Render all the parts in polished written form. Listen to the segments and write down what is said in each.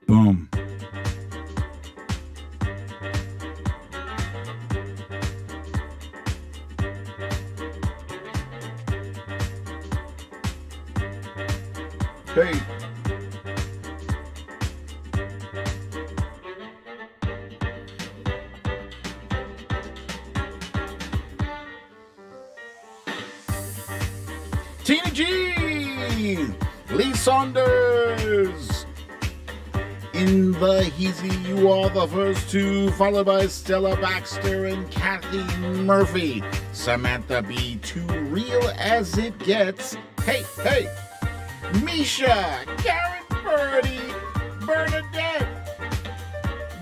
Boom. Hey. Tina G. Lee Saunders. In the Heezy, you are the first two, followed by Stella Baxter and Kathy Murphy. Samantha B. Too real as it gets. Hey, hey. Misha, Karen Birdie, Bernadette,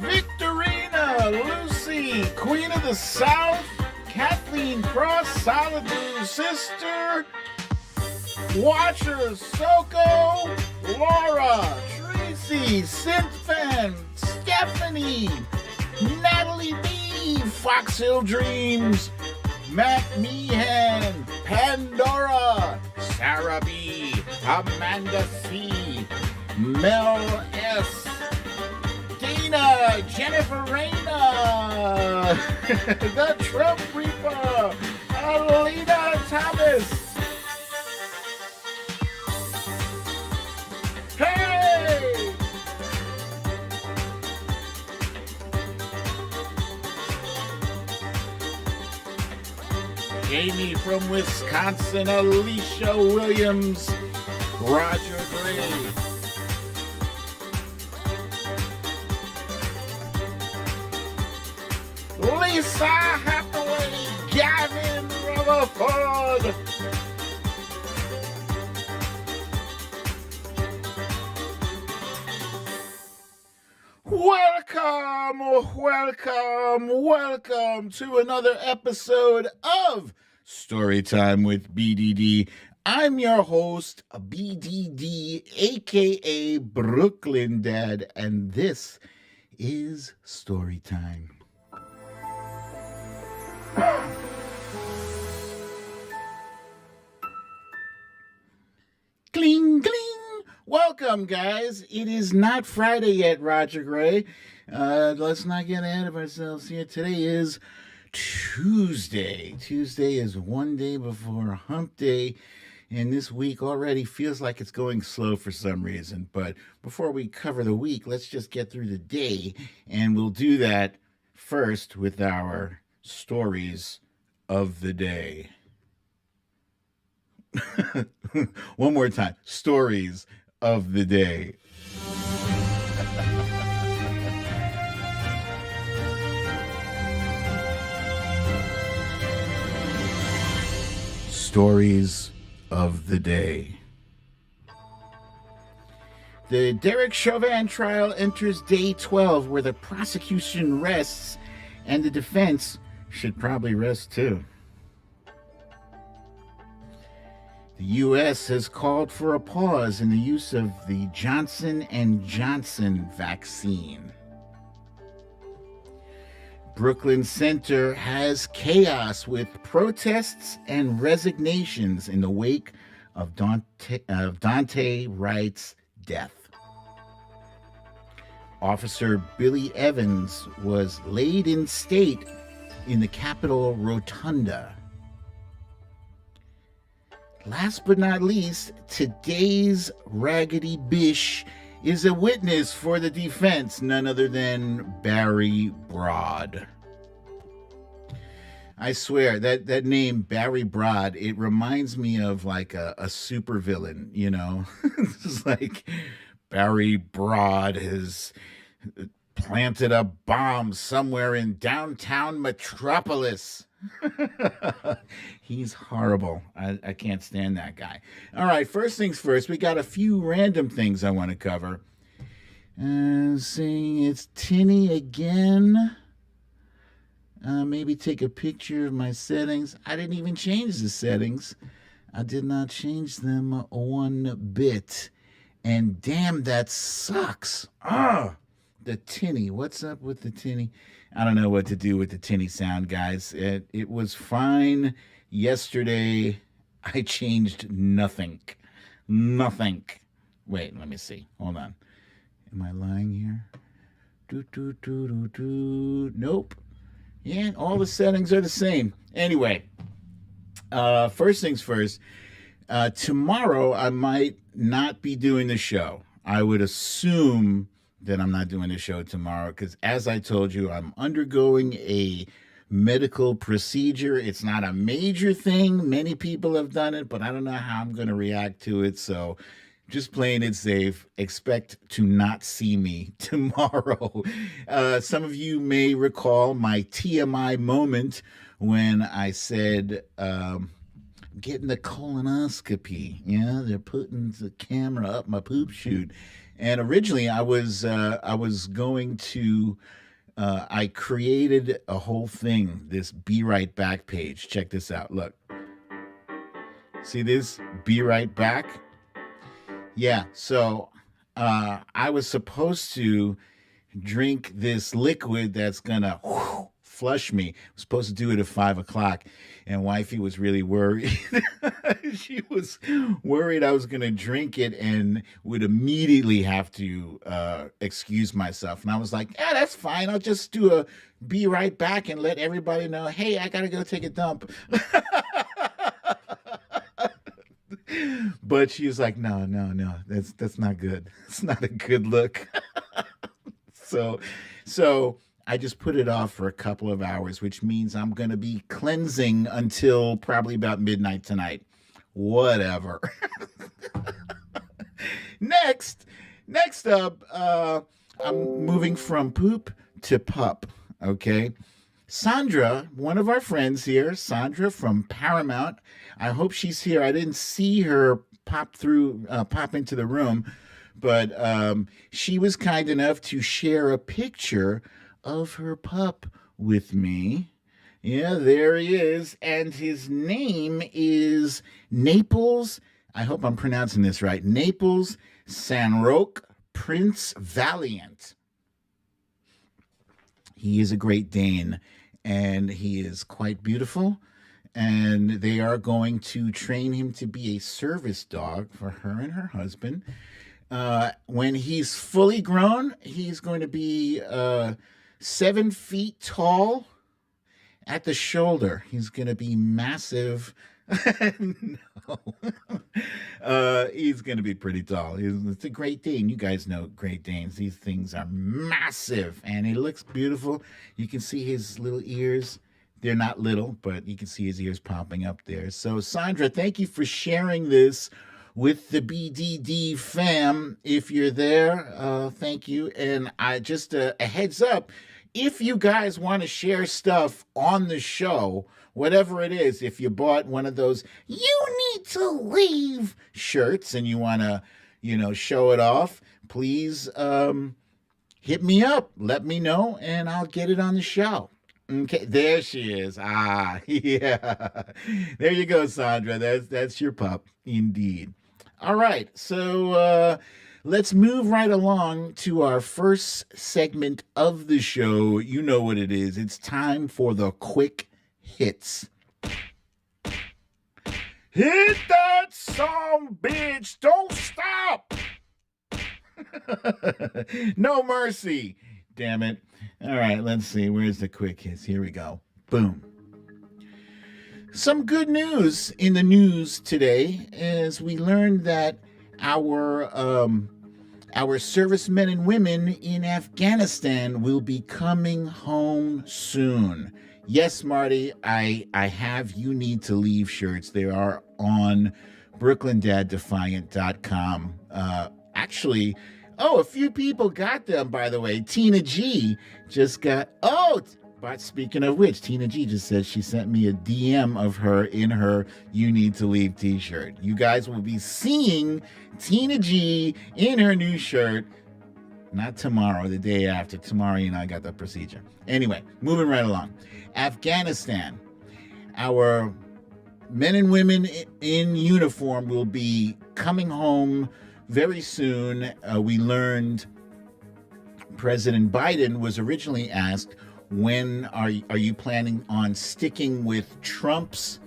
Victorina, Lucy, Queen of the South, Kathleen Cross, Solitude Sister, Watcher, Soko, Laura, Tracy, Synthfan, Stephanie, Natalie B, Foxhill Dreams, Matt Meehan, Pandora, Sarah B, Amanda C, Mel S, Dana, Jennifer Reyna, the Trump Reaper, Alina Thomas. Hey! Jamie from Wisconsin, Alicia Williams, Roger Gray. Lisa Hathaway, Gavin Rutherford. Welcome to another episode of Storytime with BDD. I'm your host, BDD, aka Brooklyn Dad, and this is Storytime. Cling, cling. Welcome, guys. It is not Friday yet, Roger Gray. Let's not get ahead of ourselves here. Today is Tuesday. Tuesday is one day before Hump Day, and this week already feels like it's going slow for some reason. But before we cover the week, let's just get through the day, and we'll do that first with our stories of the day. One more time. Stories of the day. Stories of the day. The Derek Chauvin trial enters day 12, where the prosecution rests and the defense should probably rest too. The U.S. has called for a pause in the use of the Johnson & Johnson vaccine. Brooklyn Center has chaos with protests and resignations in the wake of Dante Wright's death. Officer Billy Evans was laid in state in the Capitol Rotunda. Last but not least, today's Raggedy bish is a witness for the defense, none other than Barry Brodd. I swear, that name, Barry Brodd, it reminds me of like a supervillain, you know? It's like Barry Brodd has planted a bomb somewhere in downtown Metropolis. He's horrible. I can't stand that guy. All right, first things first, we got a few random things I want to cover. Seeing it's Tinny again. Maybe take a picture of my settings. I didn't even change the settings. I did not change them one bit. And damn, that sucks. The tinny. What's up with the tinny? I don't know what to do with the tinny sound, guys. It was fine yesterday. I changed nothing. Nothing. Wait, let me see. Hold on. Am I lying here? Nope. Yeah, all the settings are the same. Anyway, first things first. Tomorrow I might not be doing the show. I would assume that I'm not doing the show tomorrow because, as I told you, I'm undergoing a medical procedure. It's not a major thing. Many people have done it, but I don't know how I'm going to react to it. So, just playing it safe, expect to not see me tomorrow. Some of you may recall my TMI moment when I said, getting the colonoscopy. Yeah, they're putting the camera up my poop chute. And originally, I was going to. I created a whole thing. This Be Right Back page. Check this out. Look, see this? Be Right Back. Yeah. So I was supposed to drink this liquid that's gonna flush me. I was supposed to do it at 5 o'clock, and wifey was really worried. She was worried I was gonna drink it and would immediately have to excuse myself. And I was like, "Yeah, that's fine. I'll just do a Be Right Back and let everybody know, hey, I gotta go take a dump." But she was like, "No, no, no. That's not good. It's not a good look." So, so I just put it off for a couple of hours, which means I'm going to be cleansing until probably about midnight tonight. Whatever. Next up, I'm moving from poop to pup. Okay. Sandra, one of our friends here, Sandra from Paramount. I hope she's here. I didn't see her pop into the room, but she was kind enough to share a picture of her pup with me. Yeah, there he is. And his name is Naples. I hope I'm pronouncing this right. Naples Sanroque Prince Valiant. He is a Great Dane, and he is quite beautiful. And they are going to train him to be a service dog for her and her husband. When he's fully grown, he's going to be 7 feet tall at the shoulder. He's going to be massive. No. He's going to be pretty tall. It's a Great Dane. You guys know Great Danes. These things are massive, and he looks beautiful. You can see his little ears. They're not little, but you can see his ears popping up there. So, Sandra, thank you for sharing this with the BDD fam. If you're there, thank you. And I just a heads up, if you guys want to share stuff on the show, whatever it is, if you bought one of those "you need to leave" shirts and you want to, show it off, please hit me up. Let me know, and I'll get it on the show. Okay, there she is. Ah, yeah. There you go, Sandra. That's your pup, indeed. All right, so let's move right along to our first segment of the show. You know what it is. It's time for the quick hits. Hit that song, bitch! Don't stop! No mercy. Damn it. All right, let's see. Where's the quick hits? Here we go. Boom. Some good news in the news today as we learned that our servicemen and women in Afghanistan will be coming home soon. Yes, Marty, I have You Need to Leave shirts. They are on BrooklynDadDefiant.com. Actually, a few people got them, by the way. Tina G just got, but speaking of which, Tina G just said she sent me a DM of her in her You Need to Leave t-shirt. You guys will be seeing Tina G in her new shirt, not tomorrow, the day after. Tomorrow, I got the procedure. Anyway, moving right along. Afghanistan. Our men and women in uniform will be coming home very soon. We learned President Biden was originally asked, when are you planning on sticking with Trump's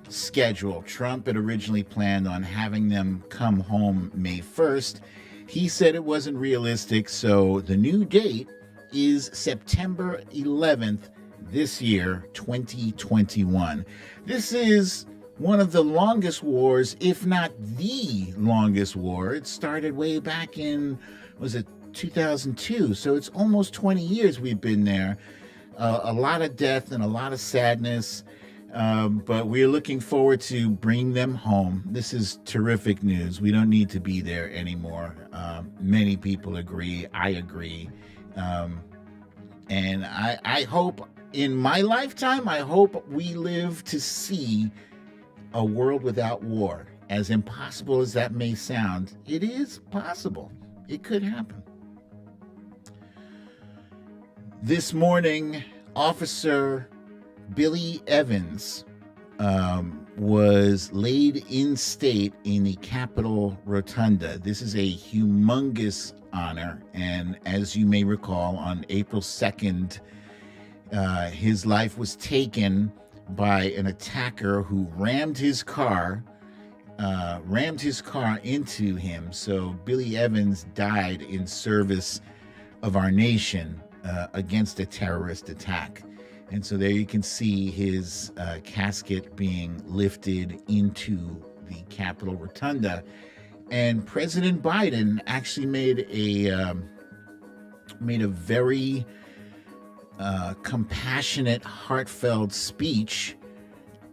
schedule? Trump had originally planned on having them come home May 1st. He said it wasn't realistic, so the new date is September 11th this year, 2021. This is one of the longest wars, if not the longest war. It started way back in, was it 2002? So it's almost 20 years we've been there. A lot of death and a lot of sadness, but we're looking forward to bringing them home. This is terrific news. We don't need to be there anymore. Many people agree. I agree. And I hope in my lifetime, I hope we live to see a world without war. As impossible as that may sound, it is possible. It could happen. This morning, Officer Billy Evans was laid in state in the Capitol Rotunda. This is a humongous honor, and as you may recall, on April 2nd, his life was taken by an attacker who rammed his car into him. So Billy Evans died in service of our nation against a terrorist attack. And so there you can see his casket being lifted into the Capitol Rotunda. And President Biden actually made a very compassionate, heartfelt speech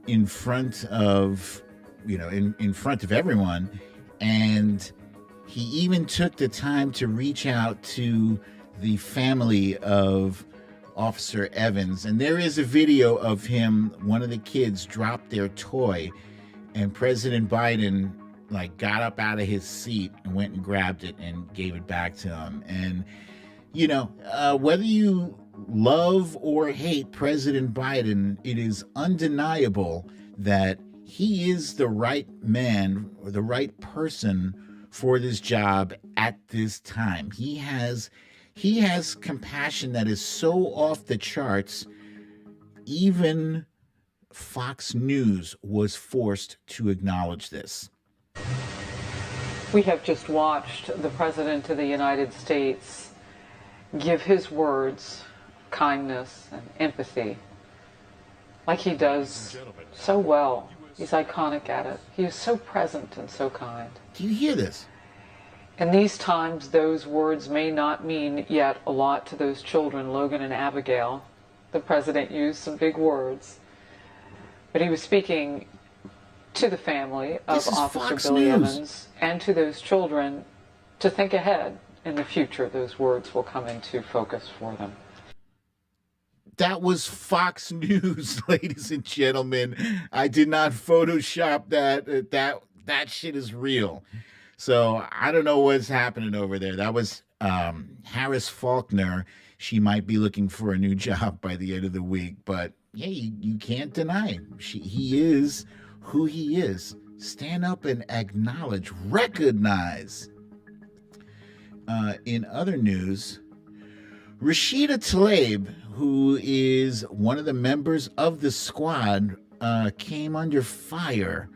in front of, in front of everyone. And he even took the time to reach out to the family of Officer Evans. And there is a video of him, one of the kids dropped their toy, and President Biden got up out of his seat and went and grabbed it and gave it back to him. And, whether you love or hate President Biden, it is undeniable that he is the right man or the right person for this job at this time. He has compassion that is so off the charts, even Fox News was forced to acknowledge this. We have just watched the President of the United States give his words kindness and empathy like he does so well. He's iconic at it. He is so present and so kind. Do you hear this? In these times, those words may not mean yet a lot to those children, Logan and Abigail. The President used some big words, but he was speaking to the family of Officer Billy Evans and to those children to think ahead. In the future, those words will come into focus for them. That was Fox News, ladies and gentlemen. I did not Photoshop that. That shit is real. So I don't know what's happening over there. That was Harris Faulkner. She might be looking for a new job by the end of the week. But yeah, you can't deny he is who he is. Stand up and acknowledge, recognize. In other news, Rashida Tlaib, who is one of the members of the squad, came under fire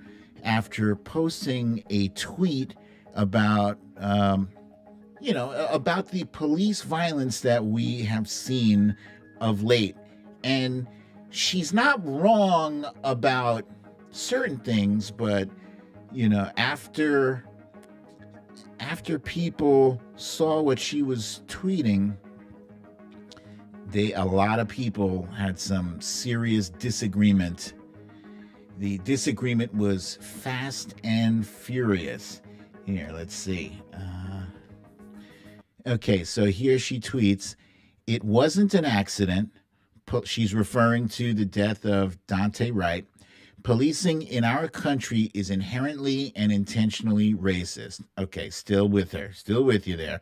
after posting a tweet about, about the police violence that we have seen of late. And she's not wrong about certain things, but, after people saw what she was tweeting, a lot of people had some serious disagreement. The disagreement was fast and furious. Here, let's see. Okay, so here she tweets, "It wasn't an accident." She's referring to the death of Dante Wright. "Policing in our country is inherently and intentionally racist." Okay, still with her. Still with you there.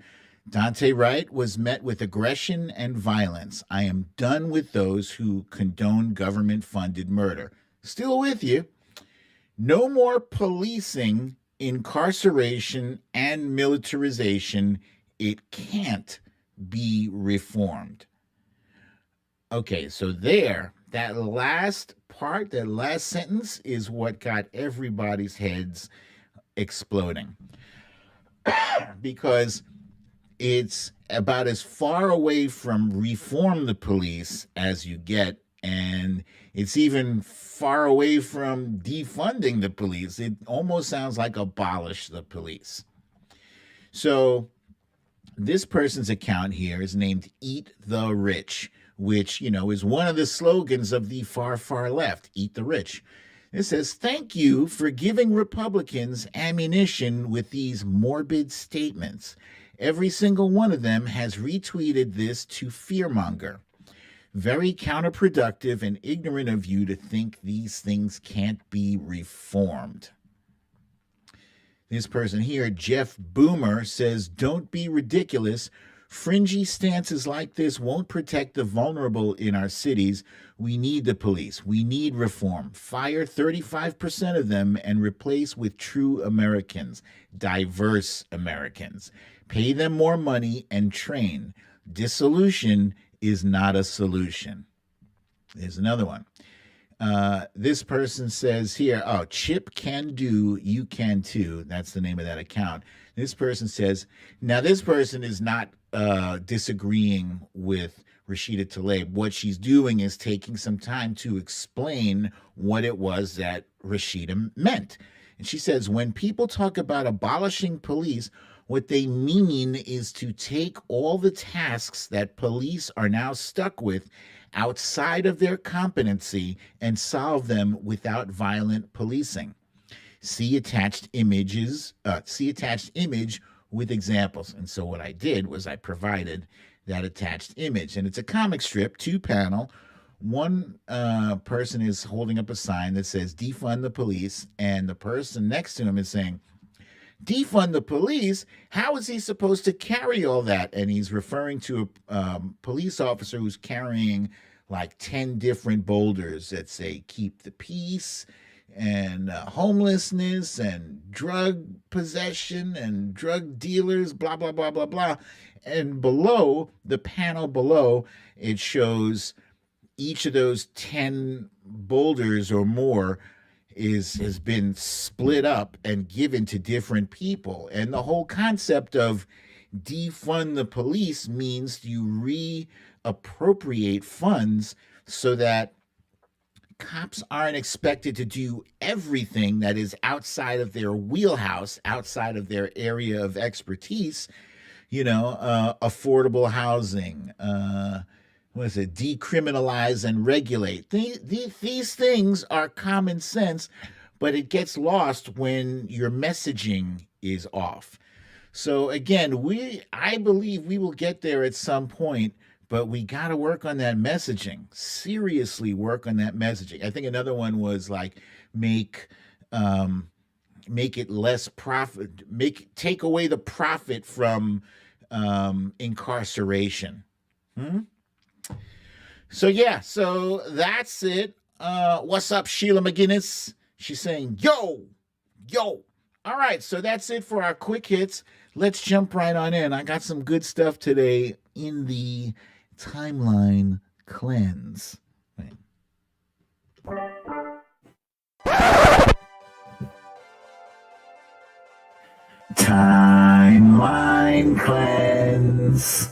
"Dante Wright was met with aggression and violence. I am done with those who condone government-funded murder." Still with you. "No more policing, incarceration, and militarization. It can't be reformed." Okay, so that last part, that last sentence is what got everybody's heads exploding. because it's about as far away from reform the police as you get, and it's even far away from defunding the police. It almost sounds like abolish the police. So this person's account here is named Eat the Rich, which, is one of the slogans of the far, far left, Eat the Rich. It says, thank you for giving Republicans ammunition with these morbid statements. Every single one of them has retweeted this to fearmonger. Very counterproductive and ignorant of you to think these things can't be reformed. This person here, Jeff Boomer, says, don't be ridiculous. Fringy stances like this won't protect the vulnerable in our cities. We need the police. We need reform. Fire 35% of them and replace with true Americans, diverse Americans. Pay them more money and train. Dissolution is not a solution. There's another one. This person says here, Chip can do, you can too. That's the name of that account. This person says, now this person is not disagreeing with Rashida Tlaib. What she's doing is taking some time to explain what it was that Rashida meant. And she says, when people talk about abolishing police, what they mean is to take all the tasks that police are now stuck with outside of their competency and solve them without violent policing. See attached image with examples. And so what I did was I provided that attached image. And it's a comic strip, 2-panel. One person is holding up a sign that says defund the police, and the person next to him is saying, defund the police? How is he supposed to carry all that? And he's referring to a police officer who's carrying like 10 different boulders that say keep the peace and homelessness and drug possession and drug dealers, blah, blah, blah, blah, blah. And below, the panel below, it shows each of those 10 boulders or more has been split up and given to different people. And the whole concept of defund the police means you reappropriate funds so that cops aren't expected to do everything that is outside of their wheelhouse, outside of their area of expertise, affordable housing, decriminalize and regulate. These things are common sense, but it gets lost when your messaging is off. So again, I believe we will get there at some point, but we got to work on that messaging. Seriously work on that messaging. I think another one was like make it less profit, take away the profit from incarceration. So that's it. What's up, Sheila McGinnis? She's saying, yo. All right, so that's it for our quick hits. Let's jump right on in. I got some good stuff today in the timeline cleanse. Right. Timeline cleanse.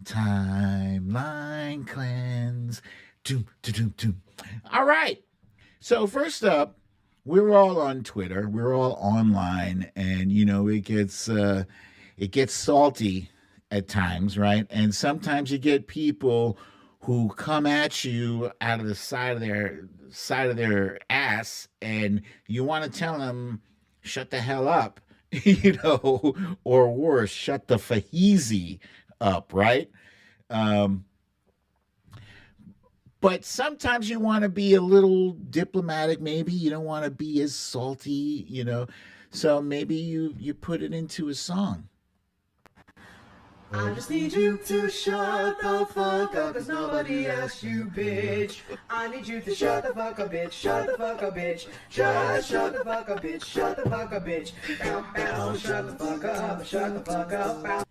Timeline cleanse. Doom. All right. So first up, we're all on Twitter. We're all online, and it gets salty at times, right? And sometimes you get people who come at you out of the side of their ass, and you want to tell them, shut the hell up, or worse, shut the faheezy up, right? But sometimes you want to be a little diplomatic. Maybe you don't want to be as salty, so maybe you put it into a song. I just need you to shut the fuck up, cause nobody asked you, bitch. I need you to shut the fuck up, bitch. Shut the fuck up, bitch. Shut the fuck up, bitch. Shut the fuck up, bitch. Bow, bow, shut the fuck up. Shut the fuck up. Bow.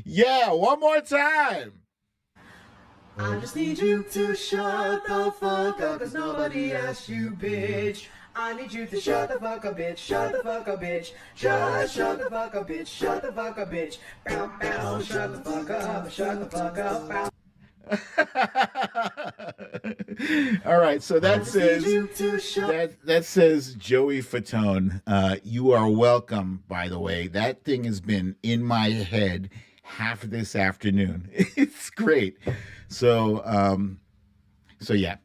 Yeah, one more time. I just need you to shut the fuck up, cause nobody asked you, bitch. I need you to shut the fuck up, bitch. Shut the fuck up, bitch. Just shut the fuck up, bitch. Shut the fuck up, bitch. Bow, bow. Shut the fuck up. Shut the fuck up. Bow. All right, so that says Joey Fatone. You are welcome, by the way. That thing has been in my head half of this afternoon. It's great. So yeah,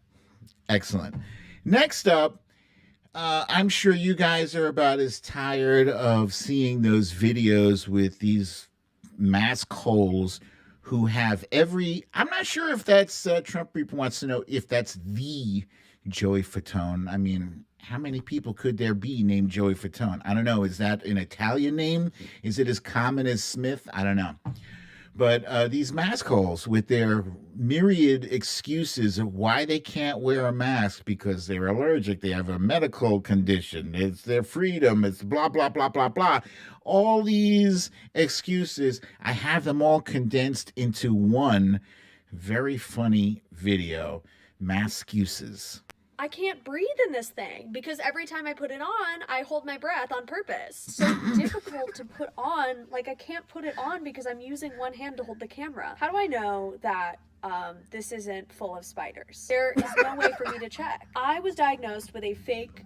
excellent. Next up, I'm sure you guys are about as tired of seeing those videos with these mask holes who have I'm not sure if that's, Trump Reaper wants to know if that's the Joey Fatone. I mean, how many people could there be named Joey Fatone? I don't know. Is that an Italian name? Is it as common as Smith? I don't know. But these mask holes with their myriad excuses of why they can't wear a mask because they're allergic, they have a medical condition, it's their freedom, it's blah, blah, blah, blah, blah. All these excuses, I have them all condensed into one very funny video, Mascuses. I can't breathe in this thing because every time I put it on, I hold my breath on purpose. So difficult to put on. Like, I can't put it on because I'm using one hand to hold the camera. How do I know that this isn't full of spiders? There is no way for me to check. I was diagnosed with a fake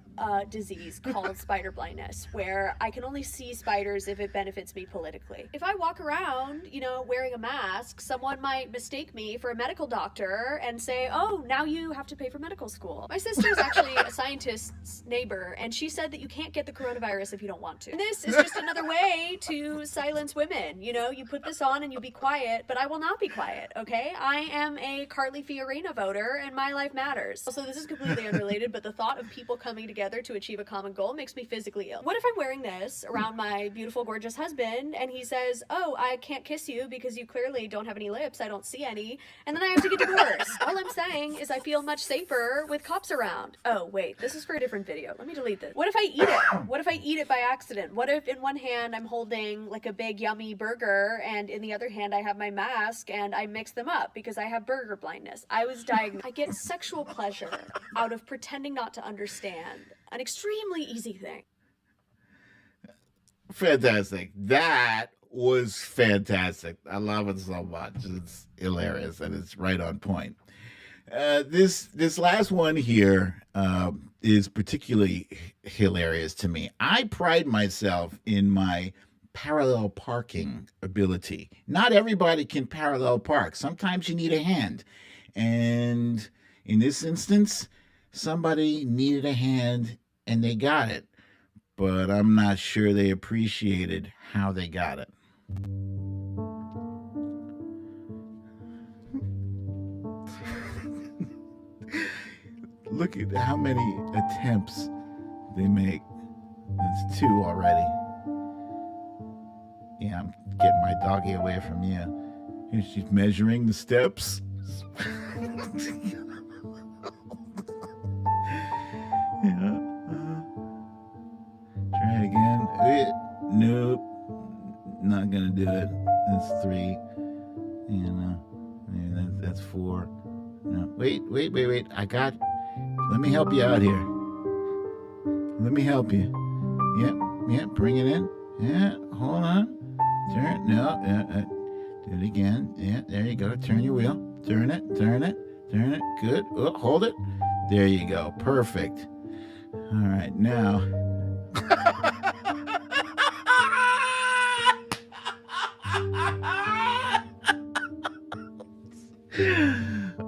disease called spider blindness, where I can only see spiders if it benefits me politically. If I walk around, wearing a mask, someone might mistake me for a medical doctor and say, oh, now you have to pay for medical school. My sister's actually a scientist's neighbor, and she said that you can't get the coronavirus if you don't want to. And this is just another way to silence women. You put this on and you be quiet, but I will not be quiet, okay? I am a Carly Fiorina voter, and my life matters. Also, this is completely unrelated, but the thought of people coming together to achieve a common goal makes me physically ill. What if I'm wearing this around my beautiful, gorgeous husband, and he says, oh, I can't kiss you because you clearly don't have any lips, I don't see any, and then I have to get divorced? All I'm saying is I feel much safer with cops around. Oh, wait, this is for a different video. Let me delete this. What if I eat it? What if I eat it by accident? What if in one hand I'm holding like a big yummy burger, and in the other hand I have my mask, and I mix them up because I have burger blindness? I was diagnosed. I get sexual pleasure out of pretending not to understand. An extremely easy thing. Fantastic. That was fantastic. I love it so much. It's hilarious and it's right on point. This last one here is particularly hilarious to me. I pride myself in my parallel parking ability. Not everybody can parallel park. Sometimes you need a hand. And in this instance, somebody needed a hand and they got it. But I'm not sure they appreciated how they got it. Look at how many attempts they make. It's 2 already. Yeah, I'm getting my doggy away from you. Here she's measuring the steps. Yeah. Try it again. Nope. Not gonna do it. That's 3. That's 4. No. Wait. Let me help you out here. Let me help you. Yep. Bring it in. Yeah. Hold on. Turn. No. Do it again. Yeah. There you go. Turn your wheel. Turn it. Good. Oh, hold it. There you go. Perfect. All right. Now.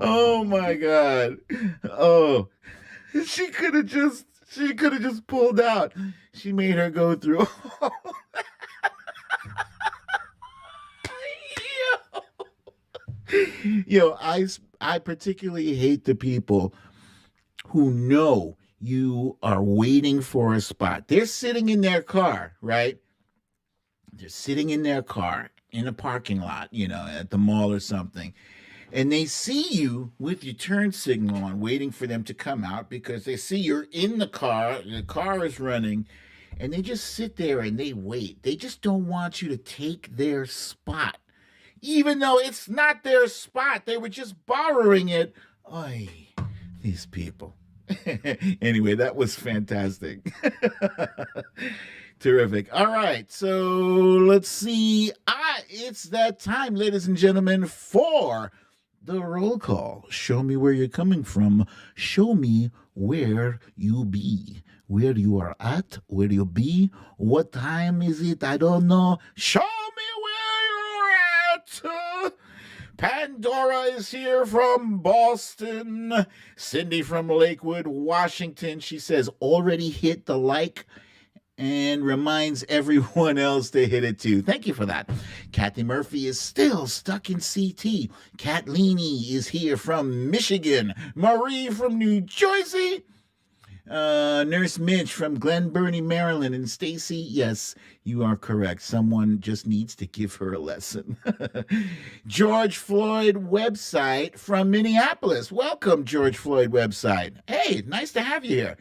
Oh my God. Oh, she could have just pulled out. She made her go through. Yo, I particularly hate the people who know you are waiting for a spot. They're sitting in their car, right? They're sitting in their car in a parking lot, at the mall or something. And they see you with your turn signal on, waiting for them to come out because they see you're in the car is running, and they just sit there and they wait. They just don't want you to take their spot, even though it's not their spot. They were just borrowing it. Oy, these people. Anyway, that was fantastic. Terrific. All right, so let's see. It's that time, ladies and gentlemen, for the roll call. Show me where you're coming from. Show me where you be. Where you are at, where you be. What time is it? I don't know. Show me where you're at. Pandora is here from Boston. Cindy from Lakewood, Washington. She says, already hit the like and reminds everyone else to hit it too. Thank you for that. Kathy Murphy is still stuck in CT. Kathleen is here from Michigan. Marie from New Jersey. Nurse Mitch from Glen Burnie, Maryland. And Stacy, yes, you are correct. Someone just needs to give her a lesson. George Floyd website from Minneapolis. Welcome, George Floyd website. Hey, nice to have you here.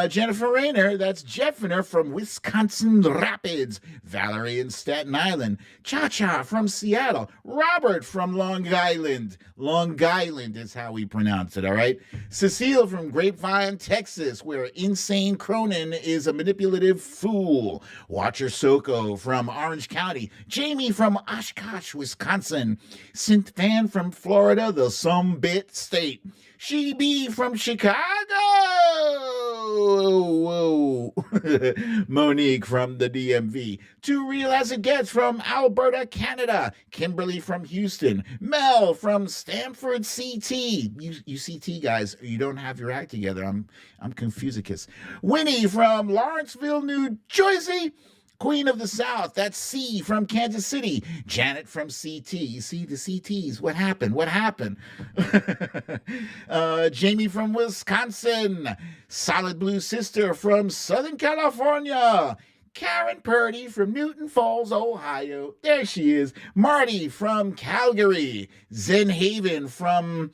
Jennifer Rayner, that's Jeffiner from Wisconsin Rapids. Valerie in Staten Island. Cha-Cha from Seattle. Robert from Long Island. Long Island is how we pronounce it, all right? Cecile from Grapevine, Texas, where insane Cronin is a manipulative fool. Watcher Soko from Orange County. Jamie from Oshkosh, Wisconsin. Synth Fan from Florida, the Sumbit State. She Be from Chicago. Whoa. Monique from the DMV. Too Real As It Gets from Alberta, Canada. Kimberly from Houston. Mel from Stanford, CT. You CT guys, you don't have your act together. I'm confusicus. Winnie from Lawrenceville, New Jersey. Queen of the South, that's C from Kansas City. Janet from CT. You see the CTs. What happened? Jamie from Wisconsin. Solid Blue Sister from Southern California. Karen Purdy from Newton Falls, Ohio. There she is. Marty from Calgary. Zen Haven from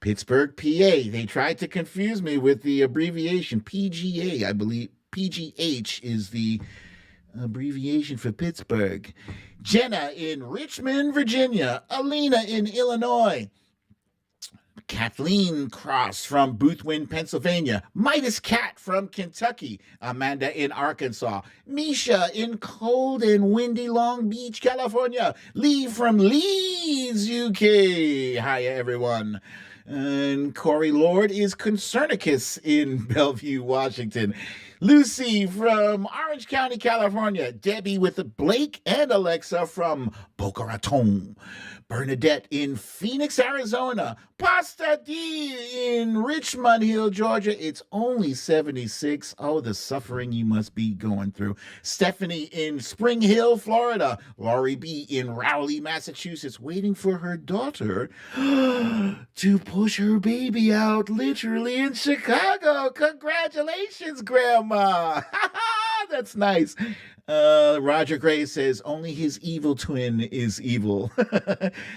Pittsburgh, PA. They tried to confuse me with the abbreviation PGA, I believe. PGH is the abbreviation for Pittsburgh. Jenna in Richmond, Virginia. Alina in Illinois. Kathleen Cross from Boothwyn, Pennsylvania. Midas Cat from Kentucky. Amanda in Arkansas. Misha in cold and windy Long Beach, California. Lee from Leeds, UK. Hiya, everyone. And Corey Lord is Concernicus in Bellevue, Washington. Lucy from Orange County, California. Debbie with Blake and Alexa from Boca Raton. Bernadette in Phoenix, Arizona. Pasta D in Richmond Hill, Georgia. It's only 76. Oh, the suffering you must be going through. Stephanie in Spring Hill, Florida. Laurie B in Rowley, Massachusetts, waiting for her daughter to push her baby out, literally in Chicago. Congratulations, Grandma. That's nice. Roger Gray says only his evil twin is evil.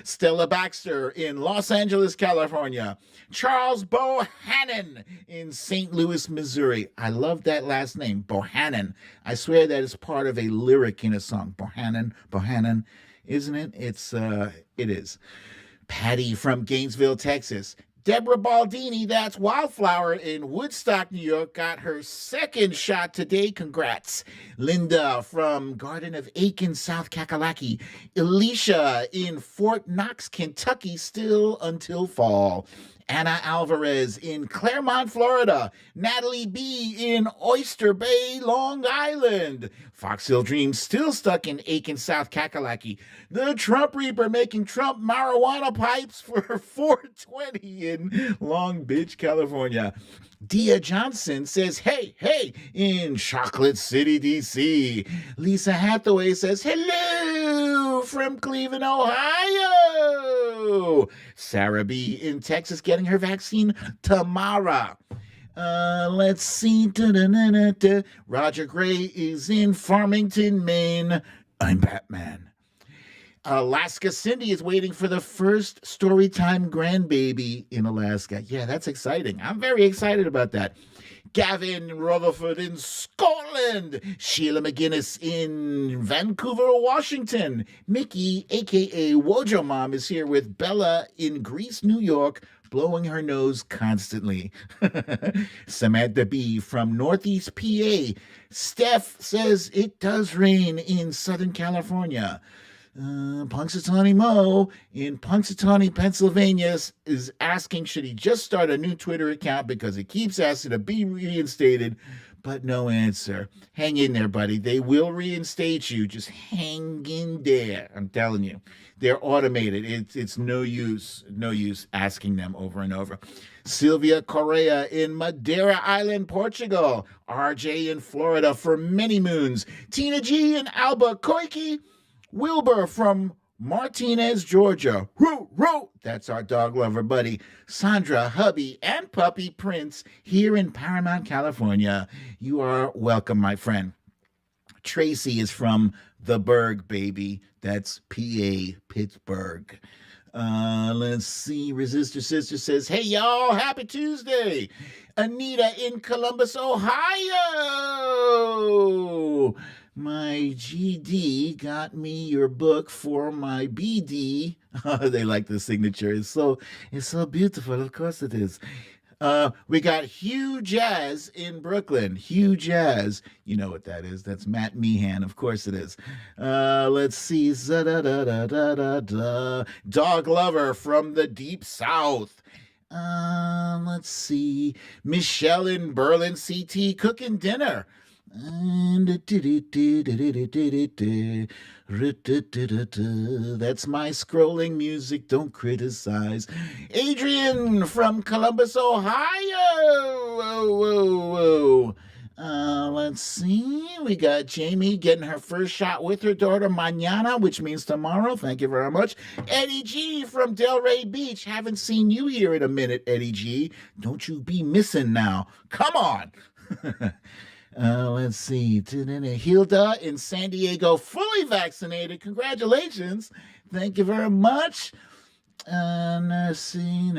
Stella Baxter in Los Angeles, California. Charles Bohannon in St. Louis, Missouri. I love that last name, Bohannon. I swear that is part of a lyric in a song. Bohannon, isn't it? It is. Patty from Gainesville, Texas. Deborah Baldini, that's Wildflower in Woodstock, New York, got her second shot today. Congrats. Linda from Garden of Aiken, South Kakalaki. Alicia in Fort Knox, Kentucky, still until fall. Anna Alvarez in Claremont, Florida. Natalie B. in Oyster Bay, Long Island. Fox Hill Dreams still stuck in Aiken, South Kakalaki. The Trump Reaper making Trump marijuana pipes for 420 in Long Beach, California. Dia Johnson says, hey, in Chocolate City, D.C. Lisa Hathaway says, hello from Cleveland, Ohio. Sarah B. in Texas getting her vaccine tomorrow. Let's see. Roger Gray is in Farmington, Maine. I'm Batman. Alaska Cindy is waiting for the first Storytime grandbaby in Alaska. Yeah, that's exciting. I'm very excited about that. Gavin Rutherford in Scotland. Sheila McGinnis in Vancouver, Washington. Mickey, a.k.a. Wojo Mom, is here with Bella in Greece, New York. blowing her nose constantly. Samantha B. from Northeast PA. Steph says it does rain in Southern California. Punxsutawney Mo in Punxsutawney, Pennsylvania is asking, should he just start a new Twitter account because he keeps asking to be reinstated, but no answer. Hang in there, buddy. They will reinstate you. Just hang in there. I'm telling you. They're automated. It's no use asking them over and over. Sylvia Correa in Madeira Island, Portugal. RJ in Florida for many moons. Tina G in Albuquerque. Wilbur from Martinez, Georgia. Woo, woo. That's our dog lover buddy. Sandra, hubby, and puppy Prince here in Paramount, California. You are welcome, my friend. Tracy is from the Berg, baby. That's PA, Pittsburgh. Let's see. Resistor Sister says, hey, y'all, happy Tuesday. Anita in Columbus, Ohio. My GD got me your book for my BD. They like the signature. It's so beautiful. Of course it is. We got Hugh Jazz in Brooklyn. Hugh Jazz. You know what that is. That's Matt Meehan. Of course it is. Let's see. Dog Lover from the Deep South. Let's see. Michelle in Berlin, CT, cooking dinner. And that's my scrolling music. Don't criticize. Adrian from Columbus, Ohio. Let's see. We got Jamie getting her first shot with her daughter mañana, which means tomorrow. Thank you very much. Eddie G from Delray Beach. Haven't seen you here in a minute, Eddie G. Don't you be missing now. Come on. Let's see. Hilda in San Diego, fully vaccinated. Congratulations. Thank you very much. Let's see.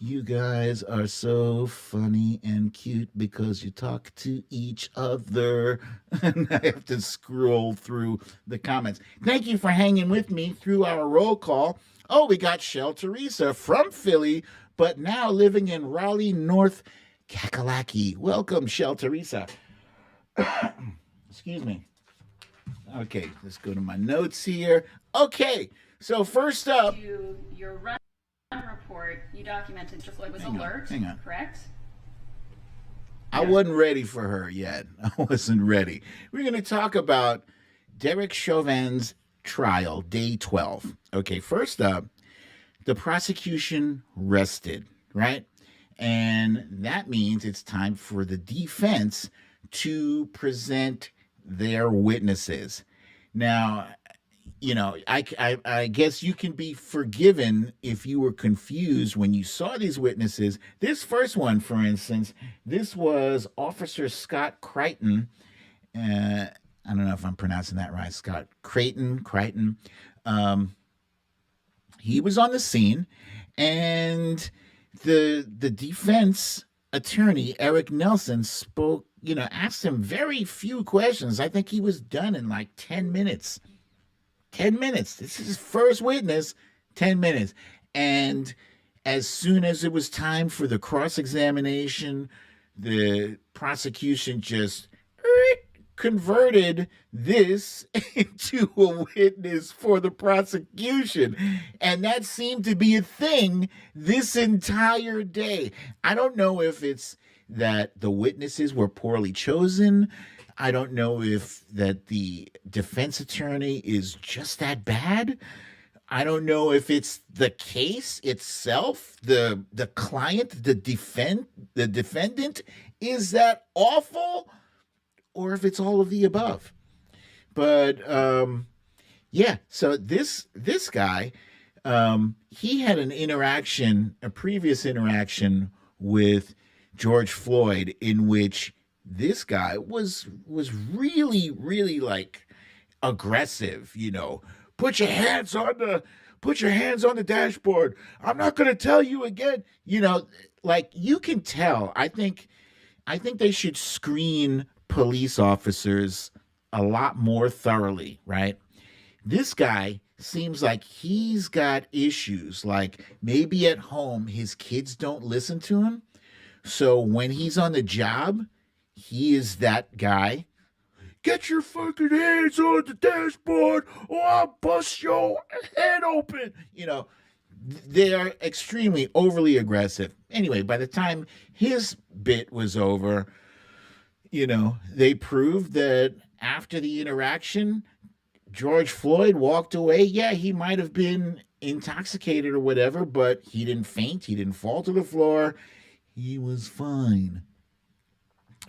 You guys are so funny and cute because you talk to each other. And I have to scroll through the comments. Thank you for hanging with me through our roll call. Oh, we got Shell Teresa from Philly, but now living in Raleigh, North Kakalaki. Welcome, Shell Teresa. Excuse me. Okay, let's go to my notes here. Okay, so first up. Your run report, you documented George Floyd was alert, hang on. correct? I wasn't ready for her yet. I wasn't ready. We're going to talk about Derek Chauvin's trial, day 12. Okay, first up, the prosecution rested, right? And that means it's time for the defense to present their witnesses. Now, you know, I guess you can be forgiven if you were confused when you saw these witnesses. This first one, for instance, this was Officer Scott Crichton. I don't know if I'm pronouncing that right. Scott Crichton. He was on the scene, and the defense attorney, Eric Nelson, spoke, asked him very few questions. I think he was done in like 10 minutes. 10 minutes. This is his first witness, 10 minutes. And as soon as it was time for the cross-examination, the prosecution just converted this into a witness for the prosecution. And that seemed to be a thing this entire day. I don't know if it's that the witnesses were poorly chosen. I don't know if that the defense attorney is just that bad. I don't know if it's the case itself, the client, the defendant is that awful, or if it's all of the above. But so this guy, he had a previous interaction with George Floyd in which this guy was really, really like aggressive, put your hands on the dashboard. I'm not going to tell you again, like you can tell. I think they should screen police officers a lot more thoroughly, right? this guy seems like he's got issues. Like maybe at home, his kids don't listen to him. So when he's on the job, he is that guy. Get your fucking hands on the dashboard or I'll bust your head open. They are extremely overly aggressive. Anyway, by the time his bit was over, they proved that after the interaction, George Floyd walked away. Yeah, he might have been intoxicated or whatever, but he didn't faint. He didn't fall to the floor. He was fine.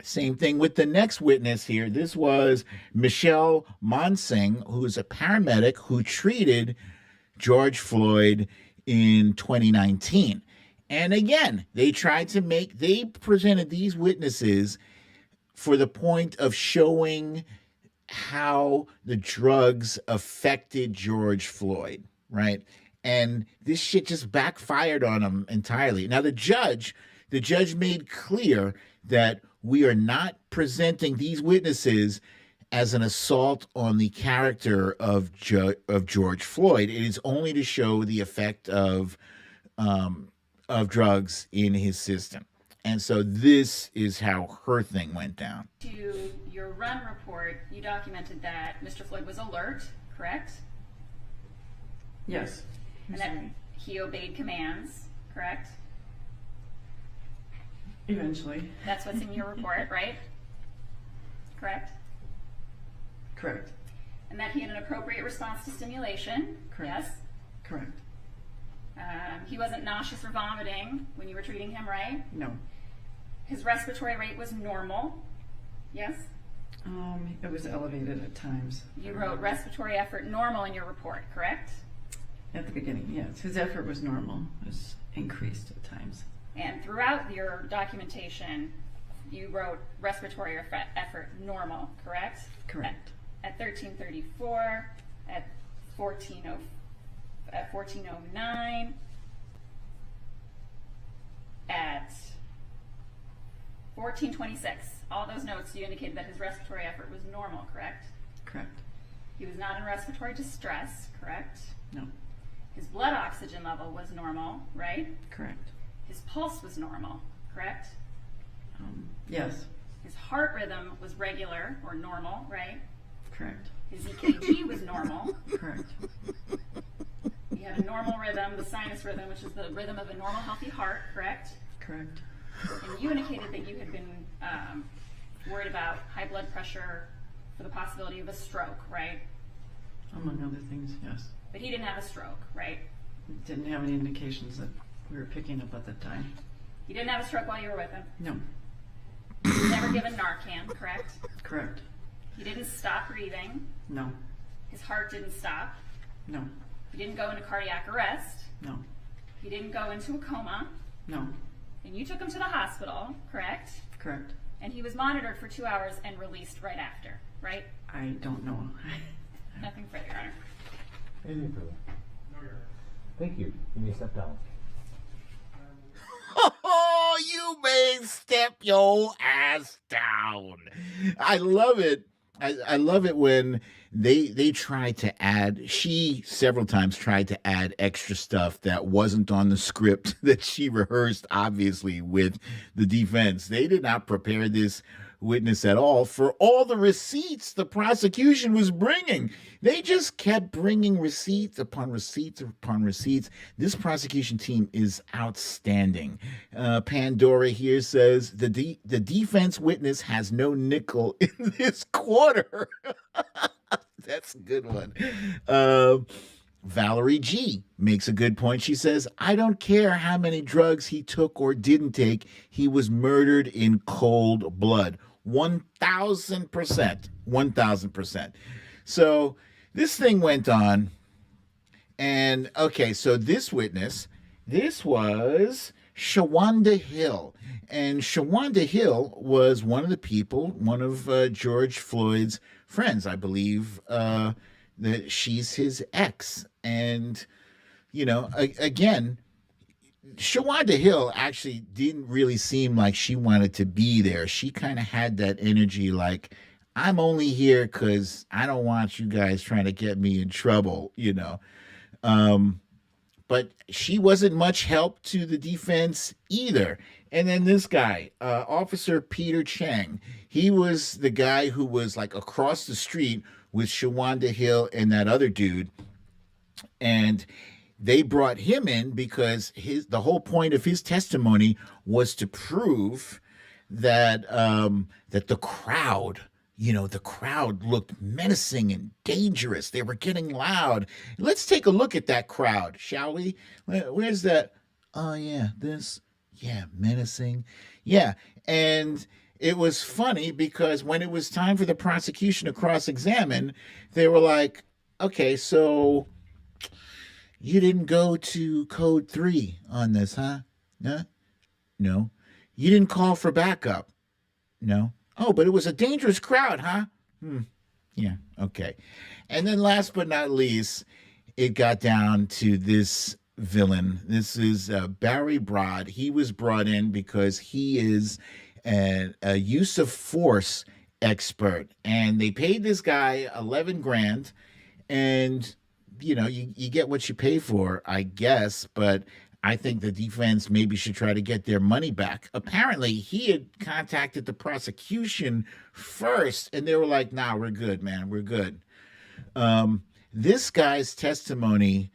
Same thing with the next witness here. This was Michelle Monsing, who's a paramedic who treated George Floyd in 2019. And again, they presented these witnesses for the point of showing how the drugs affected George Floyd, right? And this shit just backfired on them entirely. Now, the judge made clear that we are not presenting these witnesses as an assault on the character of George Floyd. It is only to show the effect of drugs in his system. And so this is how her thing went down. To your run report, you documented that Mr. Floyd was alert, correct? Yes. And that he obeyed commands, correct? Eventually. That's what's in your report, right? Correct? Correct. And that he had an appropriate response to stimulation. Correct. Yes? Correct. He wasn't nauseous or vomiting when you were treating him, right? No. His respiratory rate was normal. Yes? It was elevated at times. You wrote respiratory effort normal in your report, correct? At the beginning, yes. His effort was normal. It was increased at times. And throughout your documentation, you wrote respiratory effort normal, correct? Correct. At 1334, at 1409, at 1426. All those notes you indicated that his respiratory effort was normal, correct? Correct. He was not in respiratory distress, correct? No. His blood oxygen level was normal, right? Correct. His pulse was normal, correct? Yes. His heart rhythm was regular or normal, right? Correct. His EKG was normal. Correct. He had a normal rhythm, the sinus rhythm, which is the rhythm of a normal, healthy heart, correct? Correct. And you indicated that you had been worried about high blood pressure for the possibility of a stroke, right? Among other things, yes. But he didn't have a stroke, right? Didn't have any indications that we were picking up at the time. He didn't have a stroke while you were with him. No. He was never given Narcan, correct? Correct. He didn't stop breathing. No. His heart didn't stop. No. He didn't go into cardiac arrest. No. He didn't go into a coma. No. And you took him to the hospital, correct? Correct. And he was monitored for 2 hours and released right after, right? I don't know. Nothing further, Your Honor. Anything further? Thank you. You may step down. Oh, you may step your ass down. I love it. I love it when they try to add, she several times tried to add extra stuff that wasn't on the script that she rehearsed, obviously, with the defense. They did not prepare this witness at all for all the receipts the prosecution was bringing. They just kept bringing receipts upon receipts upon receipts. This prosecution team is outstanding. Pandora here says the defense witness has no nickel in this quarter. That's a good one. Valerie G makes a good point. She says, I don't care how many drugs he took or didn't take. He was murdered in cold blood. 1,000%. 1,000%. So this thing went on. And okay, so this witness, this was Shawanda Hill. And Shawanda Hill was one of the people, one of George Floyd's friends, I believe, that she's his ex. And, you know, again, Shawanda Hill actually didn't really seem like she wanted to be there. She kind of had that energy like, I'm only here because I don't want you guys trying to get me in trouble, Um, but she wasn't much help to the defense either. And then this guy, Officer Peter Chang, he was the guy who was like across the street with Shawanda Hill and that other dude. And they brought him in because the whole point of his testimony was to prove that that the crowd looked menacing and dangerous. They were getting loud. Let's take a look at that crowd, shall we? Where's that? Oh yeah, menacing. Yeah, and it was funny because when it was time for the prosecution to cross-examine, they were like, "Okay, so you didn't go to code 3 on this, huh? Huh? No. You didn't call for backup? No. Oh, but it was a dangerous crowd, huh? Yeah, okay." And then last but not least, it got down to this villain. This is Barry Brodd. He was brought in because he is a use of force expert. And they paid this guy 11 grand. And, you get what you pay for, I guess. But I think the defense maybe should try to get their money back. Apparently, he had contacted the prosecution first, and they were like, "Nah, we're good, man. We're good." This guy's testimony,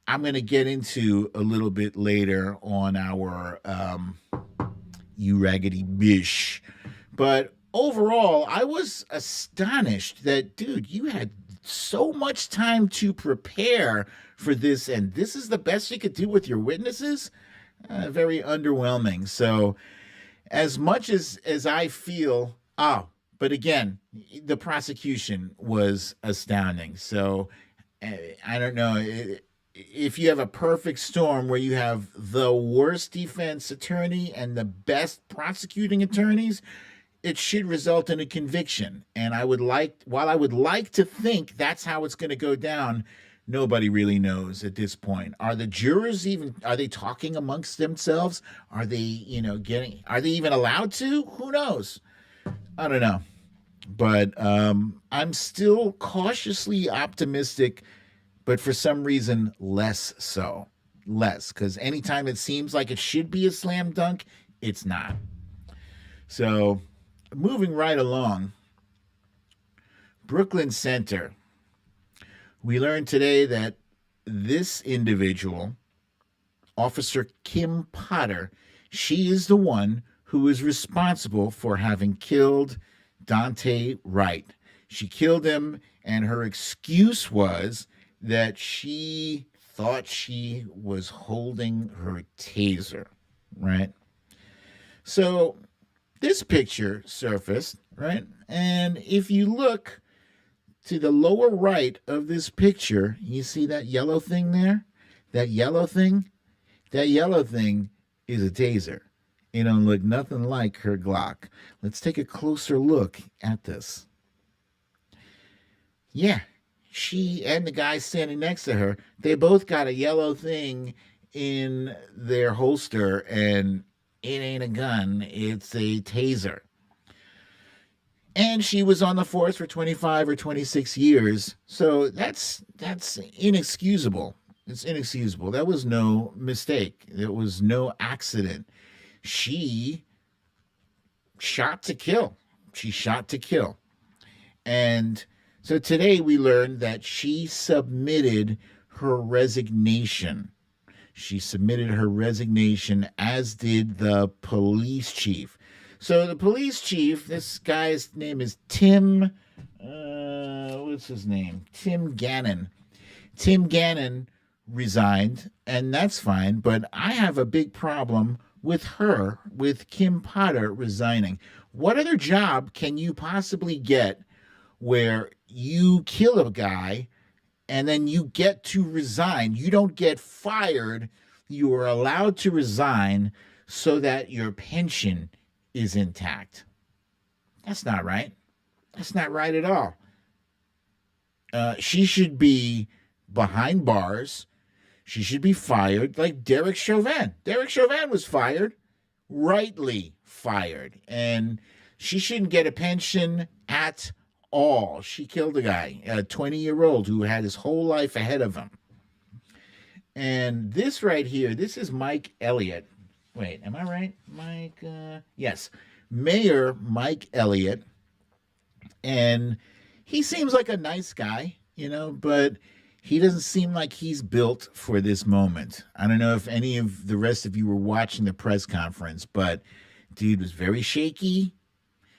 I'm going to get into a little bit later on our You Raggedy Bish. But overall, I was astonished that, dude, you had so much time to prepare for this, and this is the best you could do with your witnesses. Very underwhelming. So as much as I feel, but again, the prosecution was astounding. So I don't know if you have a perfect storm where you have the worst defense attorney and the best prosecuting attorneys, it should result in a conviction. And while I would like to think that's how it's going to go down, nobody really knows at this point. Are the jurors are they talking amongst themselves? Are they, are they even allowed to? Who knows? I don't know. But I'm still cautiously optimistic, but for some reason, less so. Because anytime it seems like it should be a slam dunk, it's not. So, moving right along, Brooklyn Center. We learned today that this individual, Officer Kim Potter, she is the one who is responsible for having killed Dante Wright. She killed him, and her excuse was that she thought she was holding her taser, right? So this picture surfaced, right? And if you look to the lower right of this picture, you see that yellow thing there? That yellow thing? That yellow thing is a taser. It don't look nothing like her Glock. Let's take a closer look at this. Yeah, she and the guy standing next to her, they both got a yellow thing in their holster, and it ain't a gun, it's a taser. And she was on the force for 25 or 26 years, so that's inexcusable. It's inexcusable. That was no mistake. It was no accident. She shot to kill. She shot to kill. And so today we learned that she submitted her resignation. She submitted her resignation, as did the police chief. So the police chief, this guy's name is Tim, what's his name? Tim Gannon. Tim Gannon resigned, and that's fine, but I have a big problem with her, with Kim Potter resigning. What other job can you possibly get where you kill a guy and then you get to resign? You don't get fired. You are allowed to resign so that your pension is intact. That's not right. That's not right at all. She should be behind bars. She should be fired like Derek Chauvin. Derek Chauvin was fired, rightly fired. And she shouldn't get a pension at all. She killed a guy, a 20-year-old who had his whole life ahead of him. And this right here, this is Mike Elliott. Wait, am I right? Mike, yes. Mayor Mike Elliott. And he seems like a nice guy, but he doesn't seem like he's built for this moment. I don't know if any of the rest of you were watching the press conference, but dude was very shaky.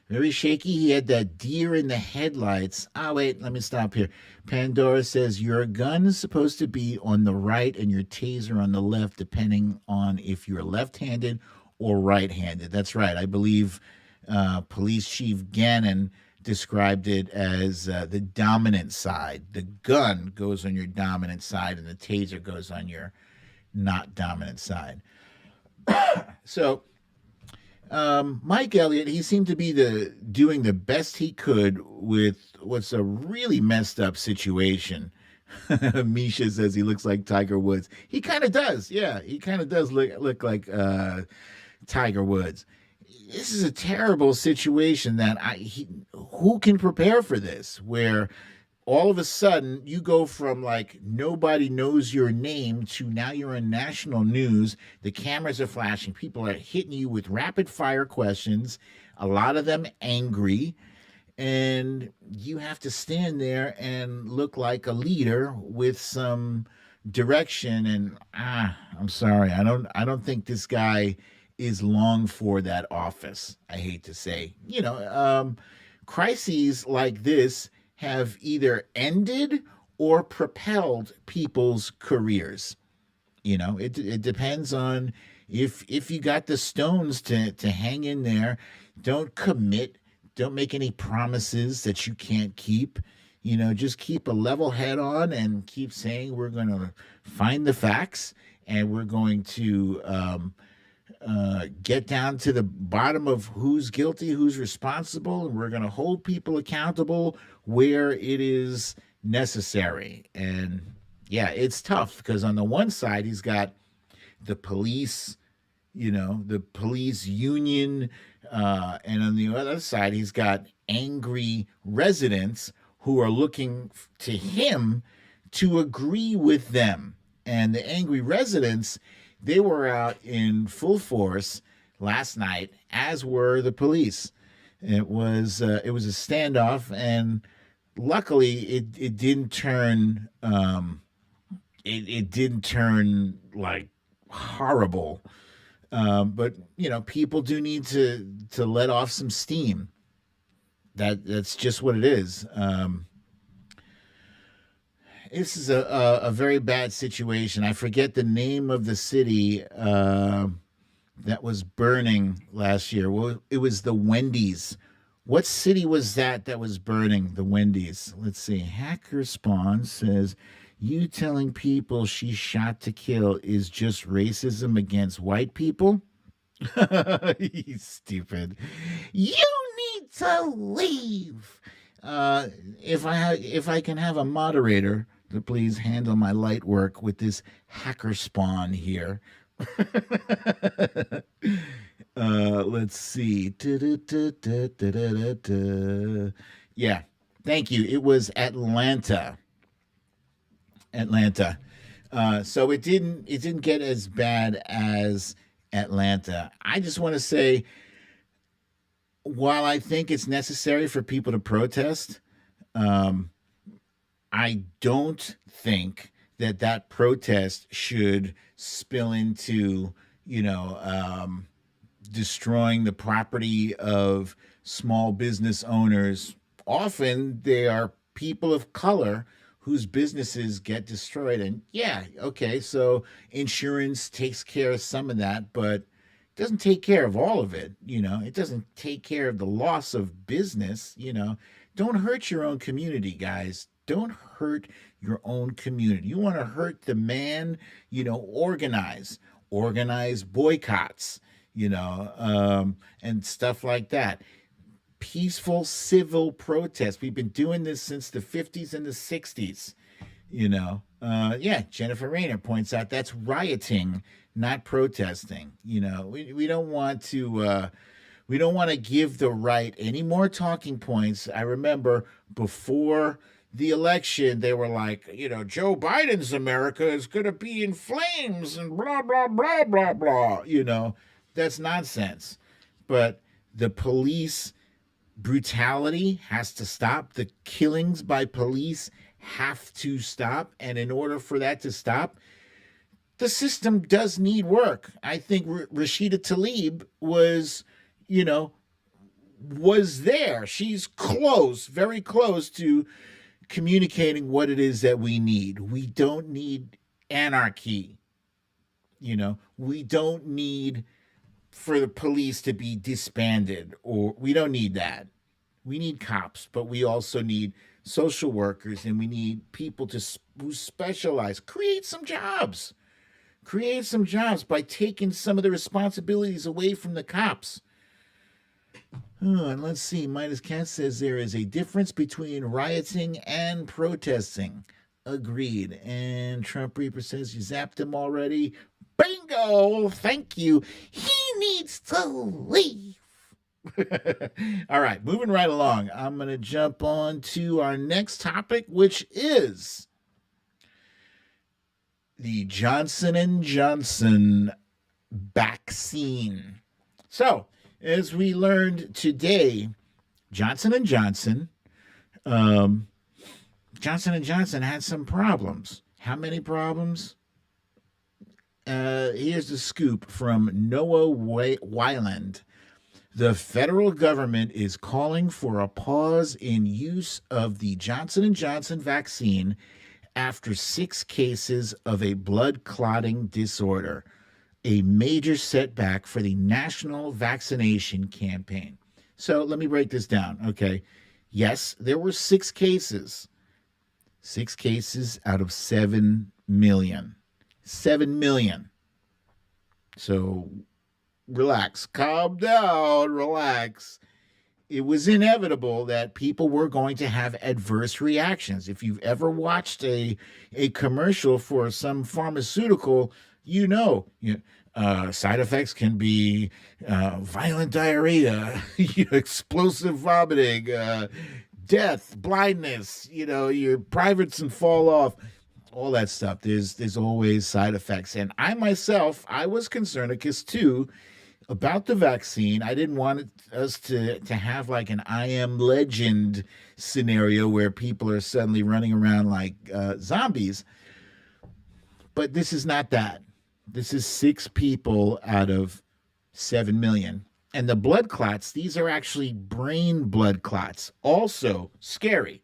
Very shaky. He had that deer in the headlights. Oh, wait, let me stop here. Pandora says your gun is supposed to be on the right and your taser on the left, depending on if you're left-handed or right-handed. That's right. I believe Police Chief Gannon described it as the dominant side. The gun goes on your dominant side and the taser goes on your not dominant side. So Mike Elliott, he seemed to be doing the best he could with what's a really messed up situation. Misha says he looks like Tiger Woods. He kind of does. Yeah, he kind of does look like Tiger Woods. This is a terrible situation that who can prepare for this, where all of a sudden you go from like nobody knows your name to now you're in national news. The cameras are flashing. People are hitting you with rapid fire questions, a lot of them angry, and you have to stand there and look like a leader with some direction. And I'm sorry, I don't think this guy is long for that office. I hate to say, crises like this have either ended or propelled people's careers. It depends on if you got the stones to hang in there. Don't commit. Don't make any promises that you can't keep. Just keep a level head on and keep saying we're going to find the facts and we're going to get down to the bottom of who's guilty, who's responsible, and we're going to hold people accountable where it is necessary. And yeah, it's tough because on the one side, he's got the police, the police union, and on the other side, he's got angry residents who are looking to him to agree with them. And the angry residents, they were out in full force last night, as were the police. It was a standoff, and luckily it didn't turn it didn't turn like horrible. But people do need to let off some steam. That's just what it is. This is a very bad situation. I forget the name of the city that was burning last year. Well, it was the Wendy's. What city was that was burning? The Wendy's. Let's see. Hacker Spawn says, you telling people she's shot to kill is just racism against white people? He's stupid. You need to leave. If I can have a moderator to please handle my light work with this hacker spawn here. Let's see. Yeah, thank you. It was Atlanta. So it didn't get as bad as Atlanta. I just want to say, while I think it's necessary for people to protest, I don't think that protest should spill into, destroying the property of small business owners. Often they are people of color whose businesses get destroyed. And yeah, okay, so insurance takes care of some of that, but it doesn't take care of all of it. It doesn't take care of the loss of business. Don't hurt your own community, guys. Don't hurt your own community. You want to hurt the man, organize boycotts, and stuff like that. Peaceful civil protest. We've been doing this since the 50s and the 60s, yeah, Jennifer Rayner points out that's rioting, not protesting. We don't want to We don't want to give the right any more talking points. I remember before the election, they were like, Joe Biden's America is going to be in flames and blah, blah, blah, blah, blah. That's nonsense. But the police brutality has to stop. The killings by police have to stop. And in order for that to stop, the system does need work. I think Rashida Tlaib was there. She's close, very close to communicating what it is that we need. We don't need anarchy. We don't need for the police to be disbanded, or we don't need that. We need cops, but we also need social workers, and we need people who specialize. Create some jobs by taking some of the responsibilities away from the cops. Oh, and let's see. Midas Cat says there is a difference between rioting and protesting. Agreed. And Trump Reaper says you zapped him already. Bingo! Thank you. He needs to leave. All right, moving right along. I'm going to jump on to our next topic, which is the Johnson & Johnson vaccine. So, as we learned today, Johnson & Johnson had some problems. How many problems? Here's the scoop from Noah Weiland. The federal government is calling for a pause in use of the Johnson & Johnson vaccine after 6 cases of a blood clotting disorder, a major setback for the national vaccination campaign. So let me break this down, okay? Yes, there were 6 cases. 6 cases out of 7 million. 7 million. So relax, calm down, relax. It was inevitable that people were going to have adverse reactions. If you've ever watched a commercial for some pharmaceutical, side effects can be violent diarrhea, explosive vomiting, death, blindness, your privates and fall off, all that stuff. There's always side effects. And I myself, I was concerned, because too, about the vaccine. I didn't want us to have like an I Am Legend scenario where people are suddenly running around like zombies. But this is not that. This is 6 people out of 7 million. And the blood clots, these are actually brain blood clots. Also scary.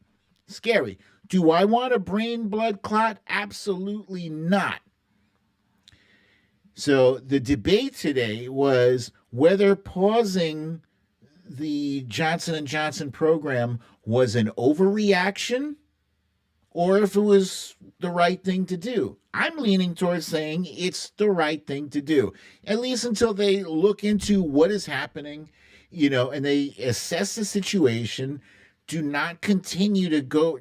Scary. Do I want a brain blood clot? Absolutely not. So the debate today was whether pausing the Johnson & Johnson program was an overreaction or if it was the right thing to do. I'm leaning towards saying it's the right thing to do, at least until they look into what is happening, and they assess the situation. Do not continue to go,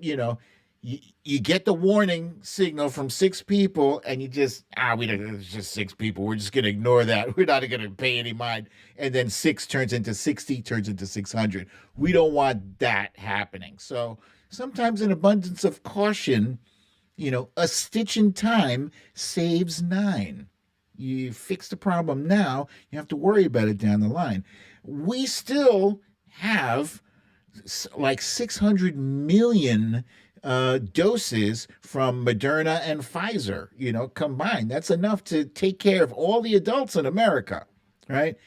you get the warning signal from 6 people and you just, it's just 6 people. We're just going to ignore that. We're not going to pay any mind. And then 6 turns into 60, turns into 600. We don't want that happening. So sometimes an abundance of caution, a stitch in time saves 9. You fix the problem now, you have to worry about it down the line. We still have like 600 million doses from Moderna and Pfizer, combined. That's enough to take care of all the adults in America, right?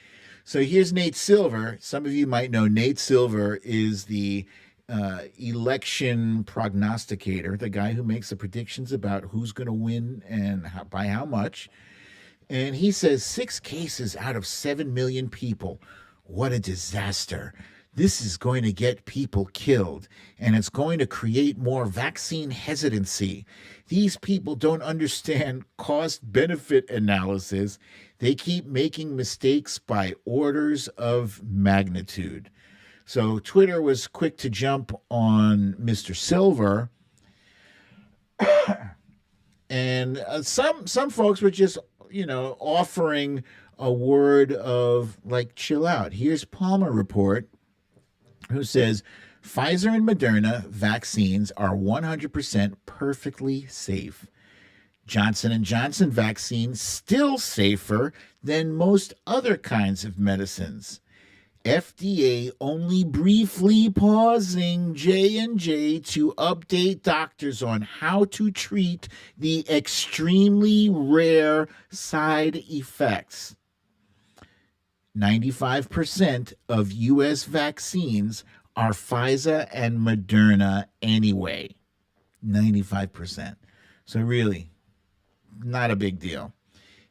So here's Nate Silver. Some of you might know Nate Silver is the election prognosticator, the guy who makes the predictions about who's going to win and by how much. And he says 6 cases out of 7 million people. What a disaster. This is going to get people killed, and it's going to create more vaccine hesitancy. These people don't understand cost-benefit analysis. They keep making mistakes by orders of magnitude. So Twitter was quick to jump on Mr. Silver, and some folks were just, offering a word of like chill out. Here's Palmer Report, who says Pfizer and Moderna vaccines are 100% perfectly safe. Johnson & Johnson vaccine still safer than most other kinds of medicines. FDA only briefly pausing J&J to update doctors on how to treat the extremely rare side effects. 95% of U.S. vaccines are Pfizer and Moderna anyway. 95%. So really, not a big deal.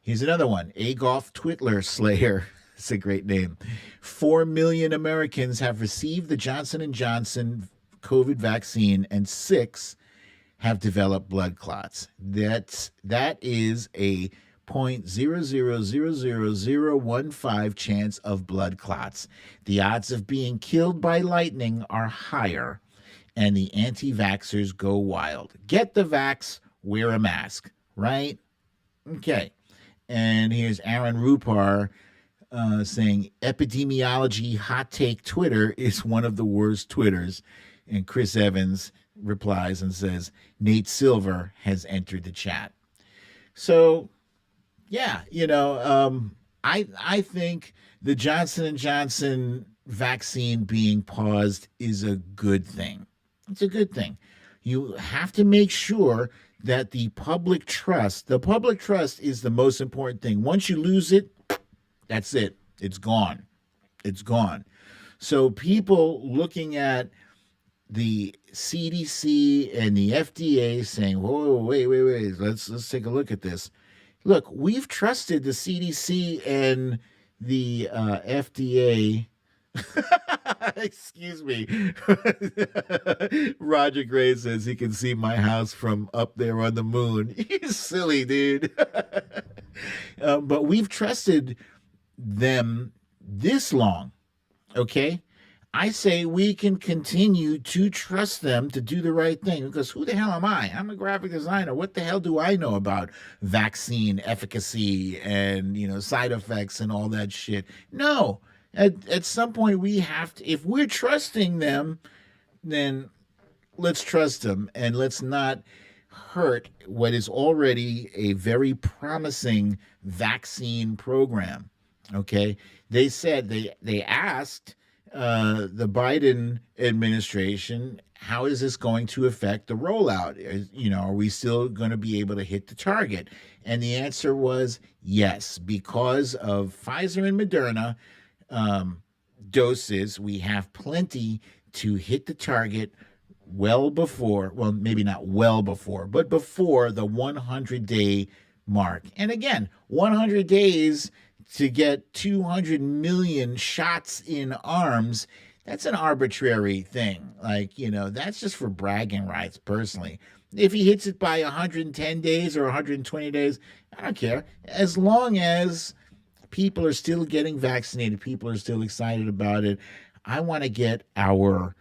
Here's another one. Adolf Twitler Slayer. It's a great name. 4 million Americans have received the Johnson & Johnson COVID vaccine, and 6 have developed blood clots. That is a 0.0000015 chance of blood clots. The odds of being killed by lightning are higher, and the anti-vaxxers go wild. Get the vax, wear a mask, right? Okay. And here's Aaron Rupar saying epidemiology hot take Twitter is one of the worst Twitters. And Chris Evans replies and says Nate Silver has entered the chat. So, yeah, I think the Johnson & Johnson vaccine being paused is a good thing. It's a good thing. You have to make sure that the public trust is the most important thing. Once you lose it, that's it. It's gone. It's gone. So people looking at the CDC and the FDA saying, whoa, wait, let's take a look at this. Look, we've trusted the CDC and the FDA. Excuse me. Roger Gray says he can see my house from up there on the moon. He's silly, dude. But we've trusted them this long, okay? I say we can continue to trust them to do the right thing, because who the hell am I? I'm a graphic designer. What the hell do I know about vaccine efficacy and, side effects and all that shit? No. At some point we have to, if we're trusting them, then let's trust them, and let's not hurt what is already a very promising vaccine program. Okay, they said they asked the Biden administration, how is this going to affect the rollout? Are we still going to be able to hit the target? And the answer was yes, because of Pfizer and Moderna doses, we have plenty to hit the target well before, well, maybe not well before, but before the 100-day mark. And again, 100 days to get 200 million shots in arms, that's an arbitrary thing. Like, that's just for bragging rights, personally. If he hits it by 110 days or 120 days, I don't care. As long as people are still getting vaccinated, people are still excited about it. I want to get our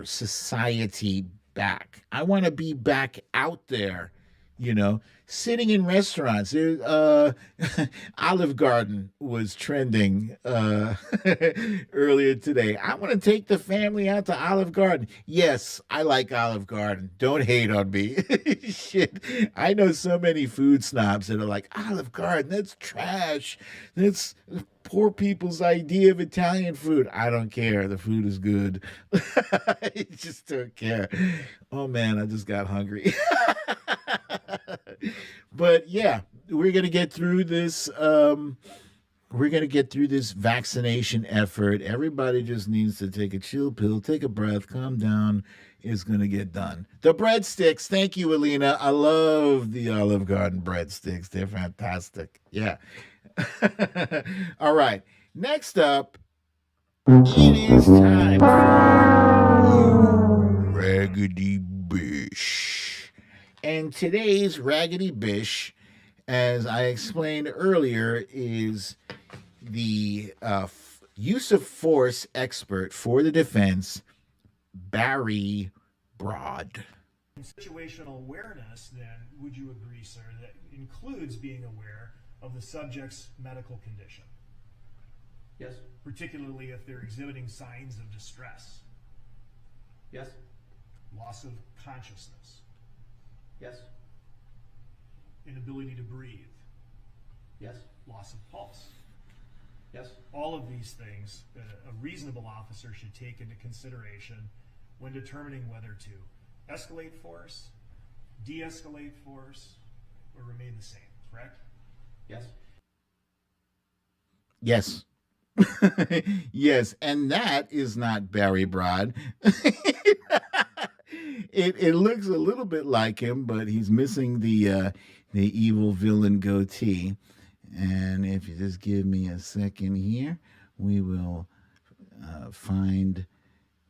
society back. I want to be back out there, sitting in restaurants. Olive Garden was trending earlier today. I want to take the family out to Olive Garden. Yes, I like Olive Garden. Don't hate on me. Shit. I know so many food snobs that are like, Olive Garden, that's trash. That's poor people's idea of Italian food. I don't care. The food is good. I just don't care. Oh man, I just got hungry. But yeah, we're going to get through this. We're going to get through this vaccination effort. Everybody just needs to take a chill pill, take a breath, calm down. It's going to get done. The breadsticks. Thank you, Alina. I love the Olive Garden breadsticks. They're fantastic. Yeah. All right. Next up, it is time for Raggedy Bish. And today's Raggedy Bish, as I explained earlier, is the use of force expert for the defense, Barry Brodd. Situational awareness, then, would you agree, sir, that includes being aware of the subject's medical condition, Yes. particularly if they're exhibiting signs of distress, Yes. loss of consciousness, Yes. inability to breathe, Yes. loss of pulse. Yes. All of these things a reasonable officer should take into consideration when determining whether to escalate force, de-escalate force, or remain the same, correct? Yes. Yes. Yes, and that is not Barry Brodd. It looks a little bit like him, but he's missing the evil villain goatee. And if you just give me a second here, we will find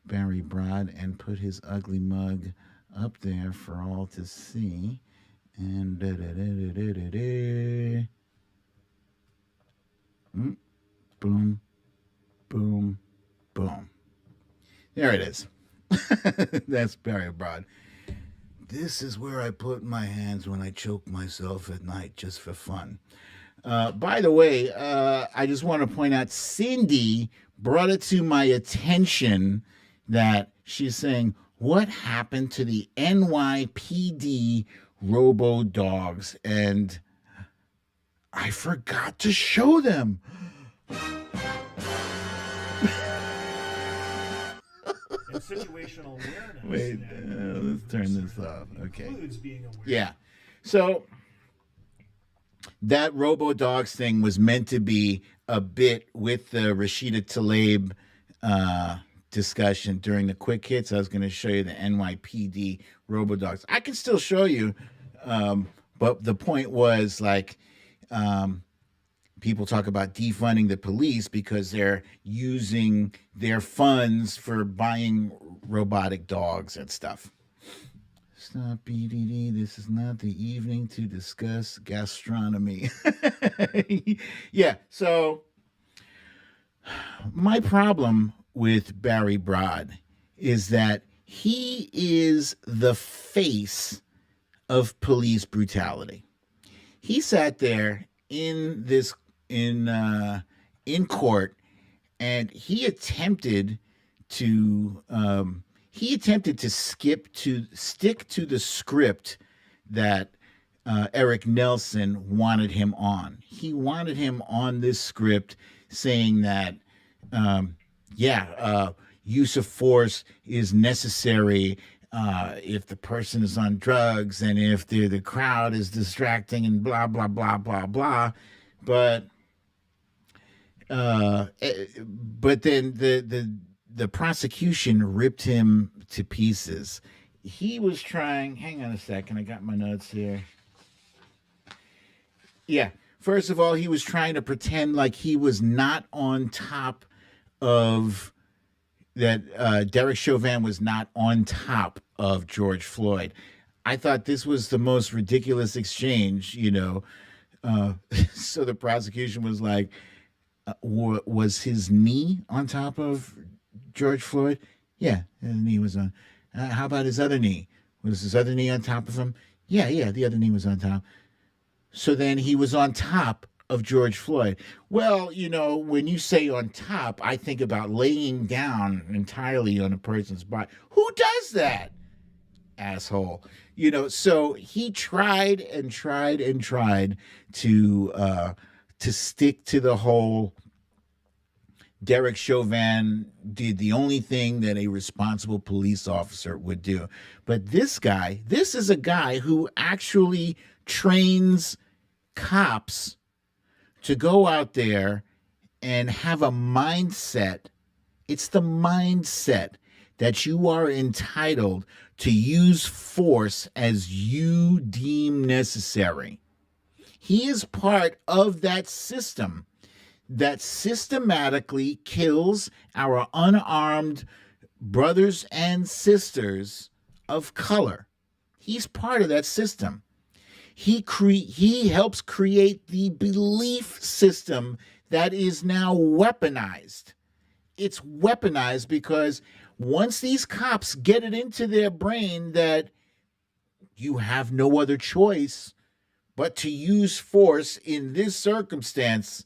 Barry Brodd and put his ugly mug up there for all to see. And boom, boom, boom. There it is. That's Barry Brodd. This is where I put my hands when I choke myself at night just for fun. By the way, I just want to point out Cindy brought it to my attention that she's saying, what happened to the NYPD robo dogs? And I forgot to show them. And situational awareness. Wait, let's turn this off. Okay. Includes being aware. Yeah. So that robo dogs thing was meant to be a bit with the Rashida Tlaib discussion during the quick hits. I was going to show you the NYPD robo dogs. I can still show you, but the point was like, people talk about defunding the police because they're using their funds for buying robotic dogs and stuff. Stop BDD. This is not the evening to discuss gastronomy. Yeah, so my problem with Barry Brodd is that he is the face of police brutality. He sat there in court, and he attempted to stick to the script that Eric Nelson wanted him on. He wanted him on this script saying that use of force is necessary if the person is on drugs and if the crowd is distracting and blah blah blah blah blah. But then the prosecution ripped him to pieces. He was trying. Hang on a second. I got my notes here. Yeah. First of all, he was trying to pretend like he was not on top of that. Derek Chauvin was not on top of George Floyd. I thought this was the most ridiculous exchange, so the prosecution was like, was his knee on top of George Floyd? Yeah, his knee was on. How about his other knee? Was his other knee on top of him? Yeah, the other knee was on top. So then he was on top of George Floyd. Well, when you say on top, I think about laying down entirely on a person's body. Who does that? Asshole. So he tried and tried and tried to stick to the whole Derek Chauvin did the only thing that a responsible police officer would do. But this is a guy who actually trains cops to go out there and have a mindset. It's the mindset that you are entitled to use force as you deem necessary. He is part of that system that systematically kills our unarmed brothers and sisters of color. He's part of that system. He helps create the belief system that is now weaponized. It's weaponized because once these cops get it into their brain that you have no other choice But to use force in this circumstance,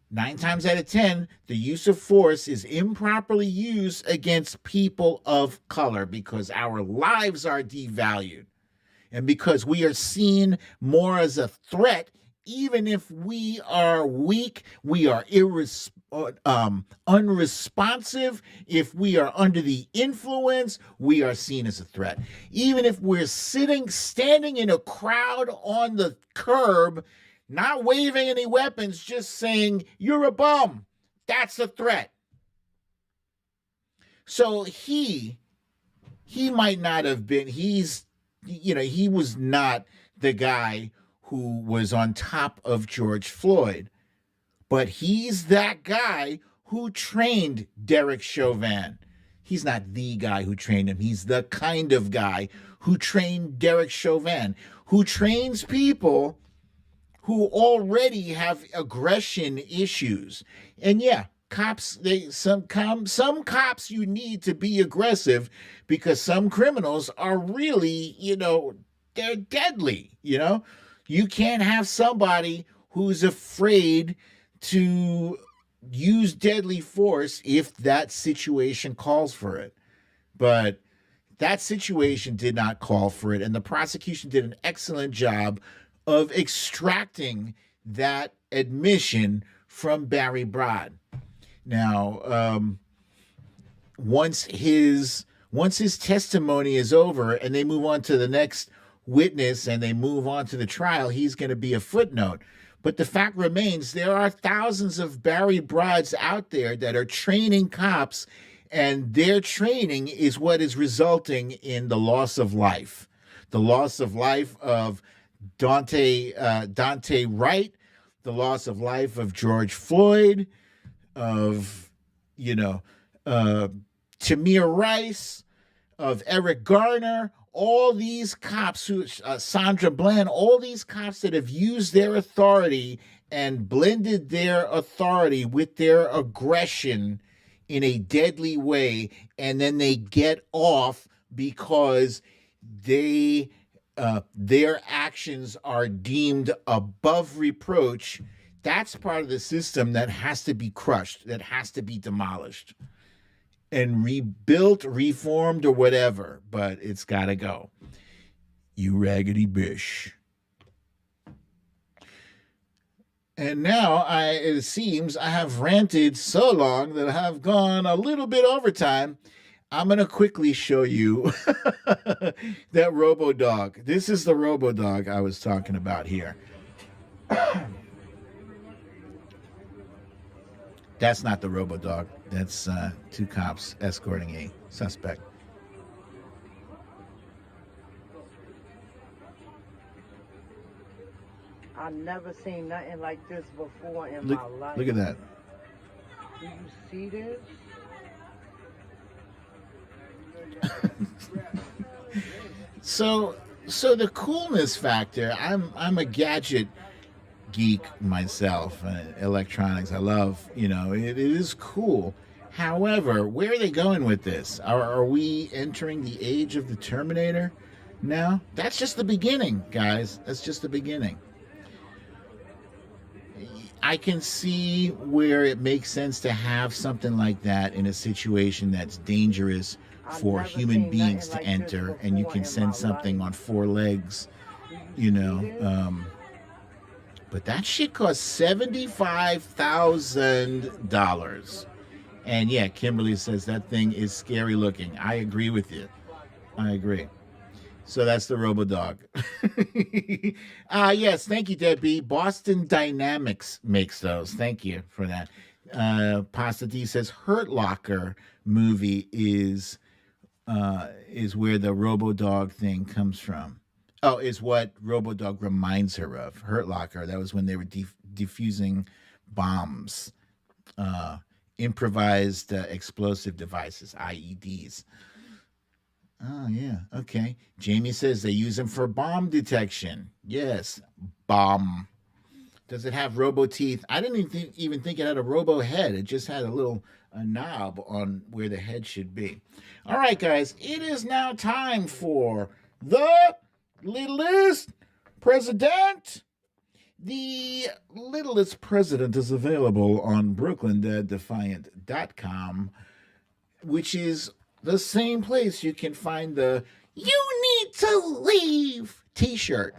9 times out of 10, the use of force is improperly used against people of color because our lives are devalued and because we are seen more as a threat. Even if we are weak, we are unresponsive. If we are under the influence, we are seen as a threat. Even if we're standing in a crowd on the curb, not waving any weapons, just saying, you're a bum, that's a threat. So he might not have been, he was not the guy who was on top of George Floyd, but he's that guy who trained Derek Chauvin. He's not the guy who trained him. He's the kind of guy who trained Derek Chauvin, who trains people who already have aggression issues. And yeah, cops, some cops you need to be aggressive because some criminals are really, they're deadly, You can't have somebody who's afraid to use deadly force if that situation calls for it. But that situation did not call for it, and the prosecution did an excellent job of extracting that admission from Barry Brodd. Now, once his testimony is over and they move on to the next witness and they move on to the trial, he's going to be a footnote. But the fact remains, there are thousands of Barry Brodds out there that are training cops, and their training is what is resulting in the loss of life. The loss of life of Dante Wright, the loss of life of George Floyd, of Tamir Rice, of Eric Garner, all these cops Sandra Bland, all these cops that have used their authority and blended their authority with their aggression in a deadly way, and then they get off because their actions are deemed above reproach. That's part of the system that has to be crushed, that has to be demolished and rebuilt, reformed, or whatever, but it's got to go. You raggedy bish. And now it seems I have ranted so long that I have gone a little bit over time. I'm going to quickly show you that robo dog. This is the robo dog I was talking about here. That's not the robo dog. That's 2 cops escorting a suspect. I've never seen nothing like this before in my life. Look at that. Do you see this? So the coolness factor, I'm a gadget geek myself, electronics. I love, it is cool. However, where are they going with this? Are we entering the age of the Terminator now? That's just the beginning, guys. That's just the beginning. I can see where it makes sense to have something like that in a situation that's dangerous for human beings to enter, and you can send something on 4 legs, but that shit costs $75,000. And yeah, Kimberly says that thing is scary looking. I agree with you. I agree. So that's the RoboDog. Yes, thank you, Debbie. Boston Dynamics makes those. Thank you for that. Pasta D says Hurt Locker movie is where the RoboDog thing comes from. Oh, is what RoboDog reminds her of. Hurt Locker, that was when they were defusing bombs. Improvised explosive devices, IEDs. Oh, yeah. Okay. Jamie says they use them for bomb detection. Yes. Bomb. Does it have robo teeth? I didn't even think it had a robo head. It just had a knob on where the head should be. All right, guys. It is now time for the littlest President! The Littlest President is available on BrooklynDeadDefiant.com, which is the same place you can find the "You Need to Leave" t-shirt.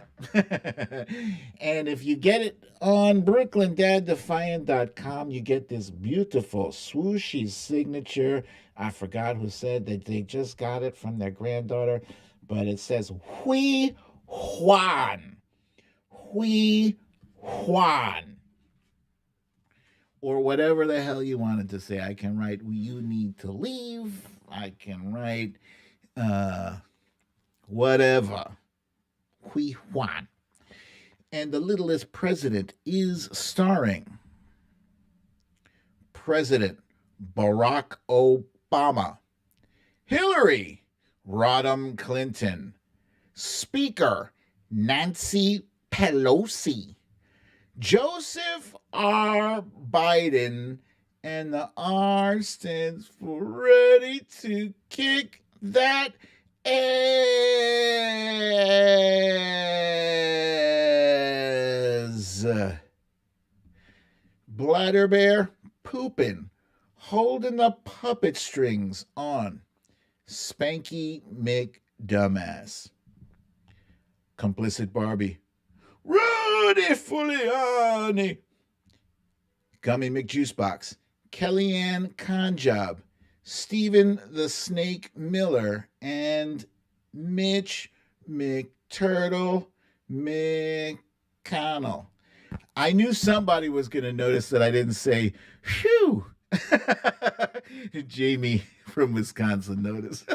And if you get it on BrooklynDeadDefiant.com, you get this beautiful swooshy signature. I forgot who said that they just got it from their granddaughter, but it says Hui Juan. Hui Juan. Or whatever the hell you wanted to say. I can write "You Need to Leave." I can write whatever. Hui Juan. And The Littlest President is starring President Barack Obama, Hillary Rodham Clinton, Speaker Nancy Pelosi, Joseph R. Biden, and the R stands for ready to kick that ass. Bladder Bear pooping, holding the puppet strings on Spanky McDumbass. Complicit Barbie, Rudy Giuliani. Gummy McJuicebox, Kellyanne Conjob, Stephen the Snake Miller, and Mitch McTurtle McConnell. I knew somebody was going to notice that I didn't say, phew. Jamie from Wisconsin noticed.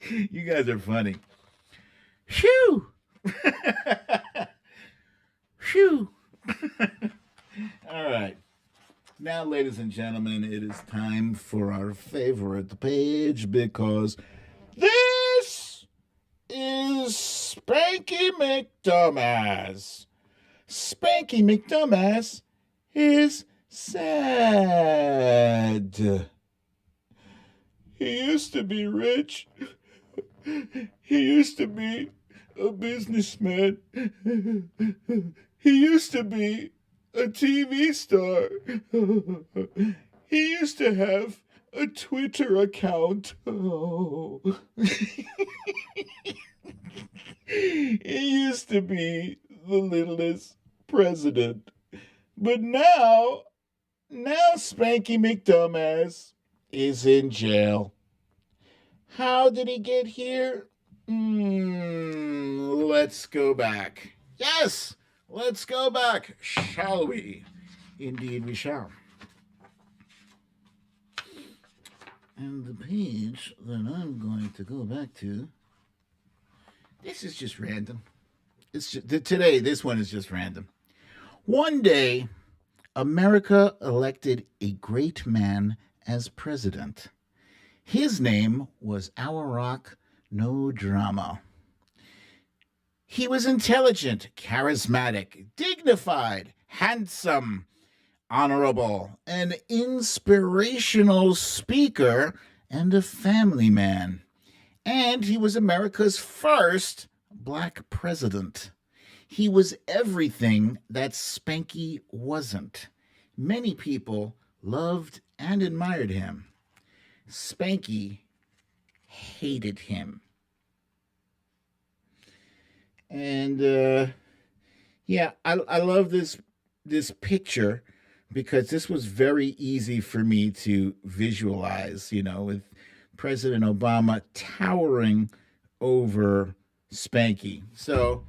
You guys are funny. Phew. Phew. All right. Now, ladies and gentlemen, it is time for our favorite page because this is Spanky McDumbass. Spanky McDumbass is sad. He used to be rich. He used to be a businessman. He used to be a TV star. He used to have a Twitter account. Oh. He used to be the littlest president. But now Spanky McDumbass is in jail. How did he get here? Let's go back. Yes! Let's go back, shall we? Indeed we shall. And the page that I'm going to go back to, this is just random. It's just, today, this one is just random. One day, America elected a great man as president. His name was Our Rock No Drama. He was intelligent, charismatic, dignified, handsome, honorable, an inspirational speaker, and a family man. And he was America's first black president. He was everything that Spanky wasn't. Many people loved and admired him. Spanky hated him. And I love this picture because this was very easy for me to visualize, with President Obama towering over Spanky. So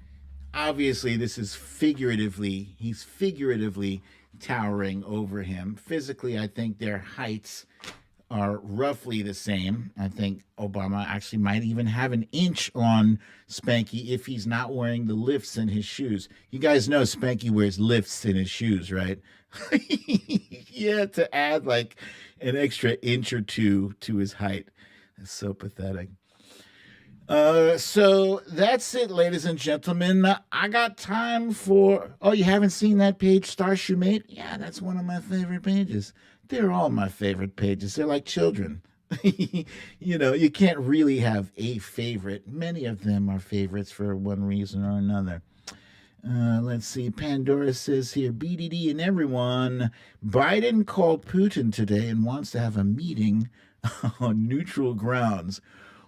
obviously this is he's figuratively towering over him. Physically, I think their heights are roughly the same. I think Obama actually might even have an inch on Spanky if he's not wearing the lifts in his shoes. You guys know Spanky wears lifts in his shoes, right? He had to add like an extra inch or two to his height. That's so pathetic. So that's it, ladies and gentlemen. I got time for... Oh, you haven't seen that page, Star Shoemate? Yeah, that's one of my favorite pages. They're all my favorite pages. They're like children. You can't really have a favorite. Many of them are favorites for one reason or another. Let's see. Pandora says here, BDD and everyone, Biden called Putin today and wants to have a meeting on neutral grounds.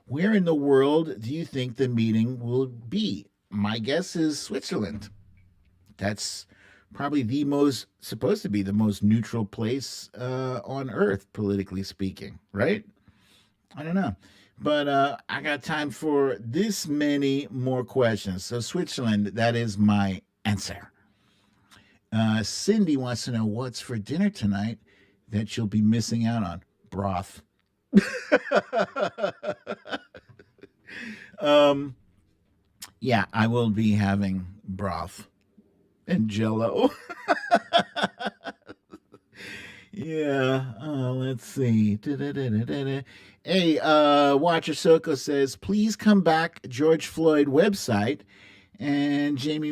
Where in the world do you think the meeting will be? My guess is Switzerland. That's probably supposed to be the most neutral place on earth, politically speaking, right? I don't know. But I got time for this many more questions. So Switzerland, that is my answer. Cindy wants to know what's for dinner tonight that you'll be missing out on. Broth. Yeah, I will be having broth and Jell-O. Yeah, let's see. Hey, Watcher Soko says, please come back, George Floyd website. And Jamie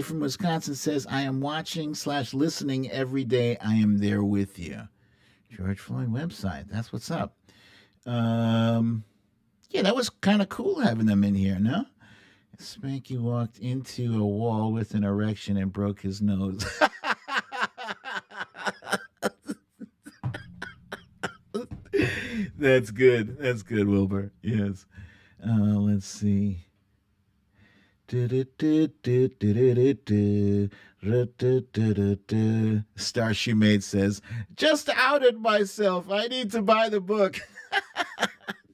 from Wisconsin says, I am watching / listening every day. I am there with you. George Floyd website. That's what's up. Yeah, that was kind of cool having them in here, no? Spanky walked into a wall with an erection and broke his nose. That's good. That's good, Wilbur. Yes. Let's see. Star Shoemade says, just outed myself. I need to buy the book.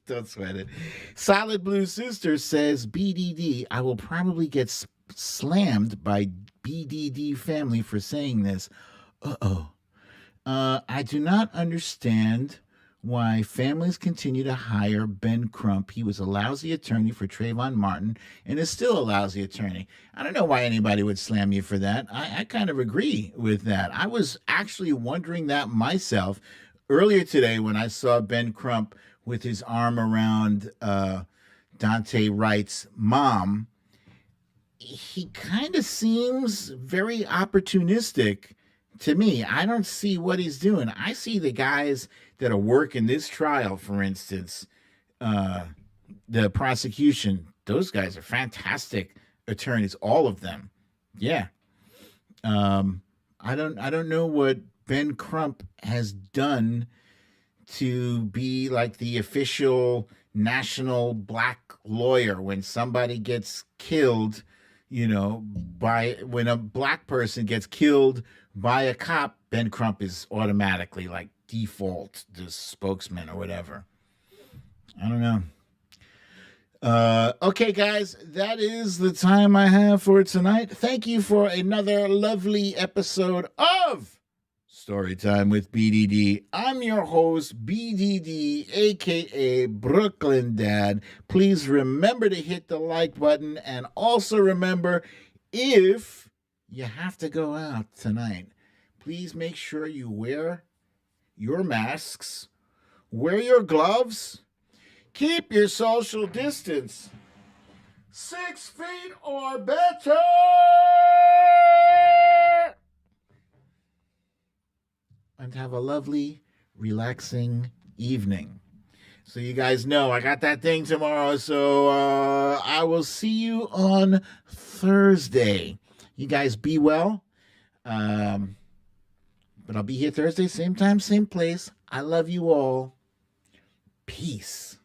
Don't sweat it. Solid Blue Sister says, BDD, I will probably get slammed by BDD family for saying this. Uh-oh. I do not understand why families continue to hire Ben Crump. He was a lousy attorney for Trayvon Martin and is still a lousy attorney. I don't know why anybody would slam you for that. I kind of agree with that. I was actually wondering that myself earlier today when I saw Ben Crump with his arm around Dante Wright's mom. He kind of seems very opportunistic to me. I don't see what he's doing. I see the guys that are working this trial, for instance, the prosecution. Those guys are fantastic attorneys, all of them. Yeah. I don't know what Ben Crump has done to be like the official national black lawyer when somebody gets killed, when a black person gets killed by a cop, Ben Crump is automatically like default the spokesman or whatever. I don't know. Okay, guys, that is the time I have for tonight. Thank you for another lovely episode of Storytime with BDD. I'm your host, BDD, aka Brooklyn Dad. Please remember to hit the like button, and also remember, if you have to go out tonight, please make sure you wear your masks, wear your gloves, keep your social distance 6 feet or better, and have a lovely, relaxing evening. So you guys know I got that thing tomorrow, so I will see you on Thursday. You guys be well. But I'll be here Thursday, same time, same place. I love you all. Peace.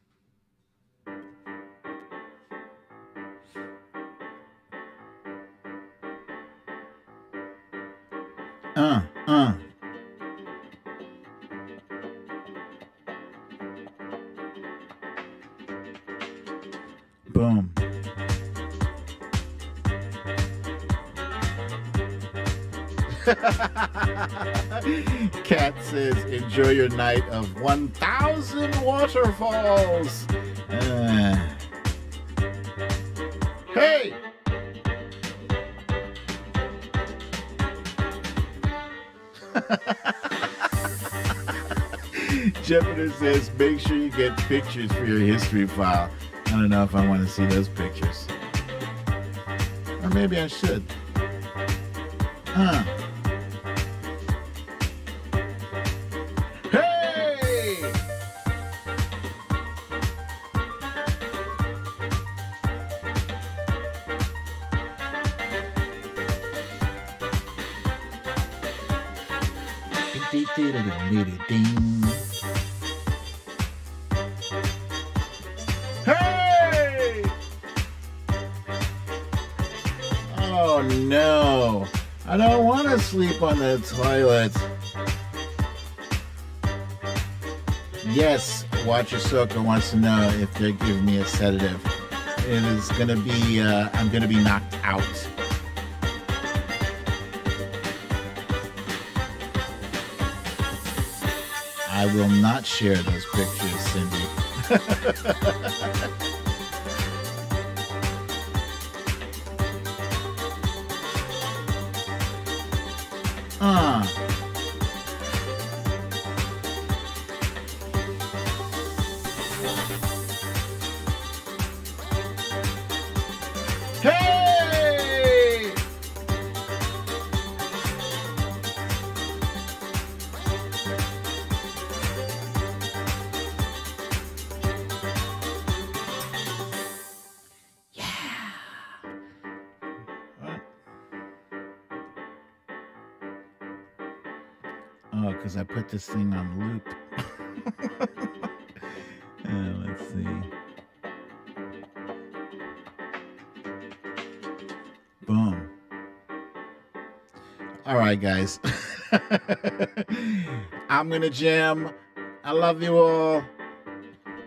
Boom. Cat says, enjoy your night of 1,000 waterfalls. Hey! Jupiter says, make sure you get pictures for your history file. I don't know if I want to see those pictures. Or maybe I should. Hey! Hey! Oh no. I don't want to sleep on the toilet. Yes, Watch Ahsoka wants to know if they're giving me a sedative. It is going to be, I'm going to be knocked out. I will not share those pictures, Cindy. Hey! Oh, because I put this thing on loop. Let's see. Boom. All right, guys. I'm going to jam. I love you all.